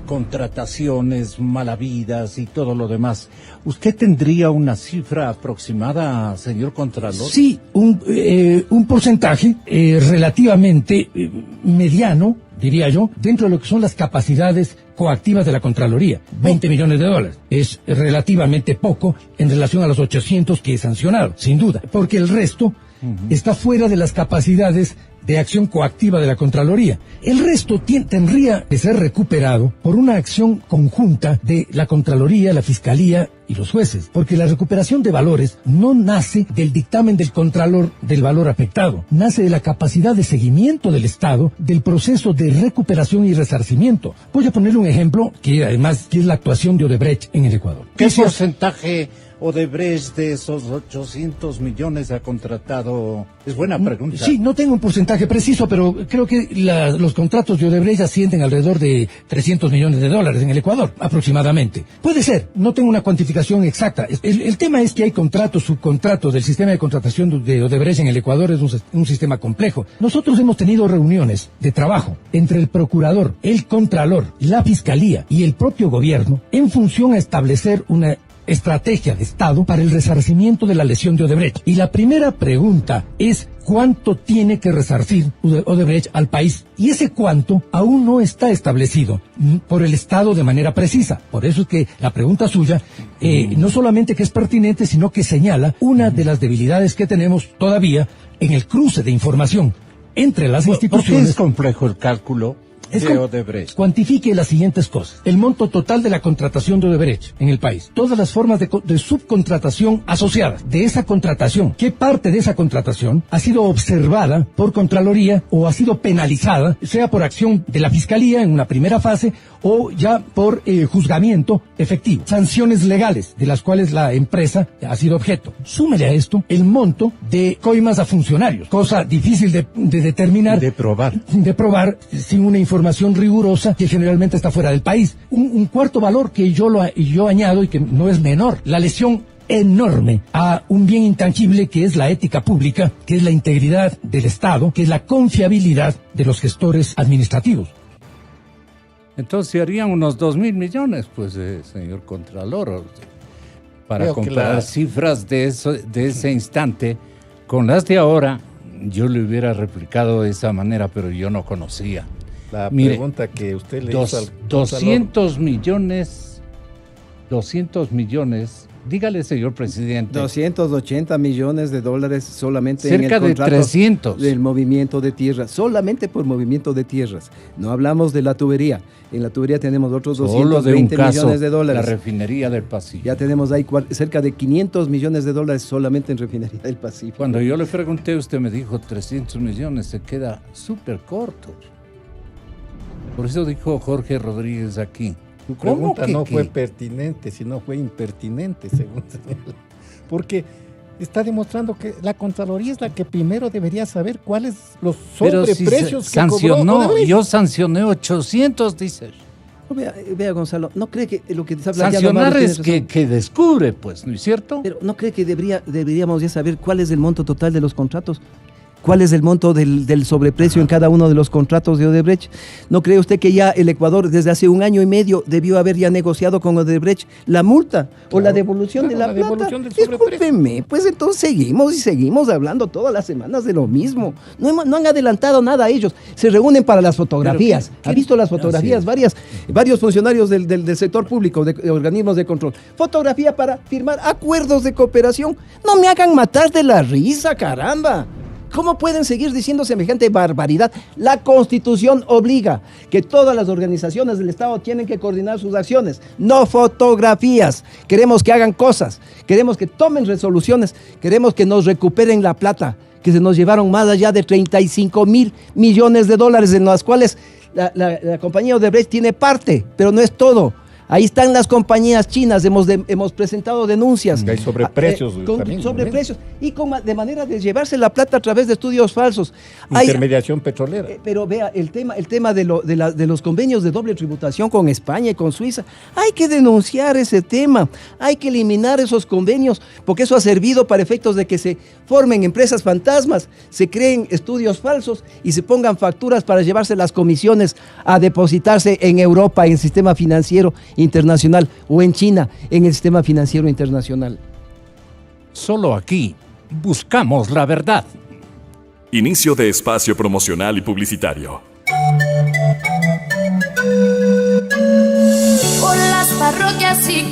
contrataciones malavidas y todo lo demás? ¿Usted tendría una cifra aproximada, señor Contralor? Sí, un porcentaje relativamente mediano, diría yo, dentro de lo que son las capacidades coactivas de la Contraloría. 20 millones de dólares. Es relativamente poco en relación a los 800 que he sancionado, sin duda, porque el resto está fuera de las capacidades de acción coactiva de la Contraloría. El resto tendría que ser recuperado por una acción conjunta de la Contraloría, la Fiscalía y los jueces, porque la recuperación de valores no nace del dictamen del Contralor del valor afectado, nace de la capacidad de seguimiento del Estado del proceso de recuperación y resarcimiento. Voy a ponerle un ejemplo que además es la actuación de Odebrecht en el Ecuador. ¿Qué porcentaje Odebrecht de esos 800 millones ha contratado? Es buena pregunta. Sí, no tengo un porcentaje preciso, pero creo que los contratos de Odebrecht ascienden alrededor de 300 millones de dólares en el Ecuador, aproximadamente. Puede ser, no tengo una cuantificación exacta. El tema es que hay contratos, subcontratos del sistema de contratación de Odebrecht en el Ecuador, es un sistema complejo. Nosotros hemos tenido reuniones de trabajo entre el procurador, el contralor, la fiscalía y el propio gobierno en función a establecer una estrategia de Estado para el resarcimiento de la lesión de Odebrecht. Y la primera pregunta es ¿cuánto tiene que resarcir Odebrecht al país? Y ese cuánto aún no está establecido por el Estado de manera precisa. Por eso es que la pregunta suya no solamente que es pertinente, sino que señala una de las debilidades que tenemos todavía en el cruce de información entre las instituciones. ¿Por qué es complejo el cálculo de Odebrecht? Cuantifique las siguientes cosas: el monto total de la contratación de Odebrecht en el país, todas las formas de subcontratación asociadas de esa contratación, qué parte de esa contratación ha sido observada por Contraloría o ha sido penalizada, sea por acción de la Fiscalía en una primera fase o ya por juzgamiento efectivo, sanciones legales de las cuales la empresa ha sido objeto. Súmele a esto el monto de coimas a funcionarios, cosa difícil de determinar, de probar sin una información rigurosa que generalmente está fuera del país. Un cuarto valor que yo añado y que no es menor: la lesión enorme a un bien intangible que es la ética pública, que es la integridad del Estado, que es la confiabilidad de los gestores administrativos. Entonces harían unos 2.000 millones, pues, señor Contralor, para comparar cifras de ese instante con las de ahora. Yo le hubiera replicado de esa manera, pero yo no conocía. La pregunta que usted le hizo al 200 millones Dígale, señor presidente. 280 millones de dólares solamente cerca en el contrato de 300 del movimiento de tierras, solamente por movimiento de tierras. No hablamos de la tubería. En la tubería tenemos otros 220 millones de dólares. La refinería del Pacífico. Ya tenemos ahí cerca de 500 millones de dólares solamente en refinería del Pacífico. Cuando yo le pregunté, usted me dijo 300 millones, se queda súper corto. Por eso dijo Jorge Rodríguez aquí. Tu pregunta no fue pertinente, sino fue impertinente, según señala. Porque está demostrando que la Contraloría es la que primero debería saber cuáles los sobreprecios que sancionó. cobró. Yo sancioné 800, dice. Vea, Gonzalo, ¿no cree que lo que está planteando Sancionar es que descubre, pues, ¿no es cierto? Pero ¿no cree que deberíamos ya saber cuál es el monto total de los contratos? ¿Cuál es el monto del sobreprecio en cada uno de los contratos de Odebrecht? ¿No cree usted que ya el Ecuador desde hace 1 año y medio debió haber ya negociado con Odebrecht la multa o la devolución de la plata? Discúlpeme, pues entonces seguimos hablando todas las semanas de lo mismo. No han adelantado nada a ellos. Se reúnen para las fotografías. ¿Ha visto las fotografías? Varios funcionarios del sector público, de organismos de control. Fotografía para firmar acuerdos de cooperación. No me hagan matar de la risa, caramba. ¿Cómo pueden seguir diciendo semejante barbaridad? La Constitución obliga que todas las organizaciones del Estado tienen que coordinar sus acciones, no fotografías. Queremos que hagan cosas, queremos que tomen resoluciones, queremos que nos recuperen la plata, que se nos llevaron más allá de 35.000 millones de dólares, en las cuales la compañía Odebrecht tiene parte, pero no es todo. Ahí están las compañías chinas, hemos presentado denuncias. Hay sobreprecios. Sobreprecios y de manera de llevarse la plata a través de estudios falsos. Intermediación petrolera. Pero vea, el tema de los convenios de doble tributación con España y con Suiza, hay que denunciar ese tema, hay que eliminar esos convenios, porque eso ha servido para efectos de que se formen empresas fantasmas, se creen estudios falsos y se pongan facturas para llevarse las comisiones a depositarse en Europa, en el sistema financiero internacional, o en China, en el sistema financiero internacional. Solo aquí buscamos la verdad. Inicio de espacio promocional y publicitario. Por las parroquias y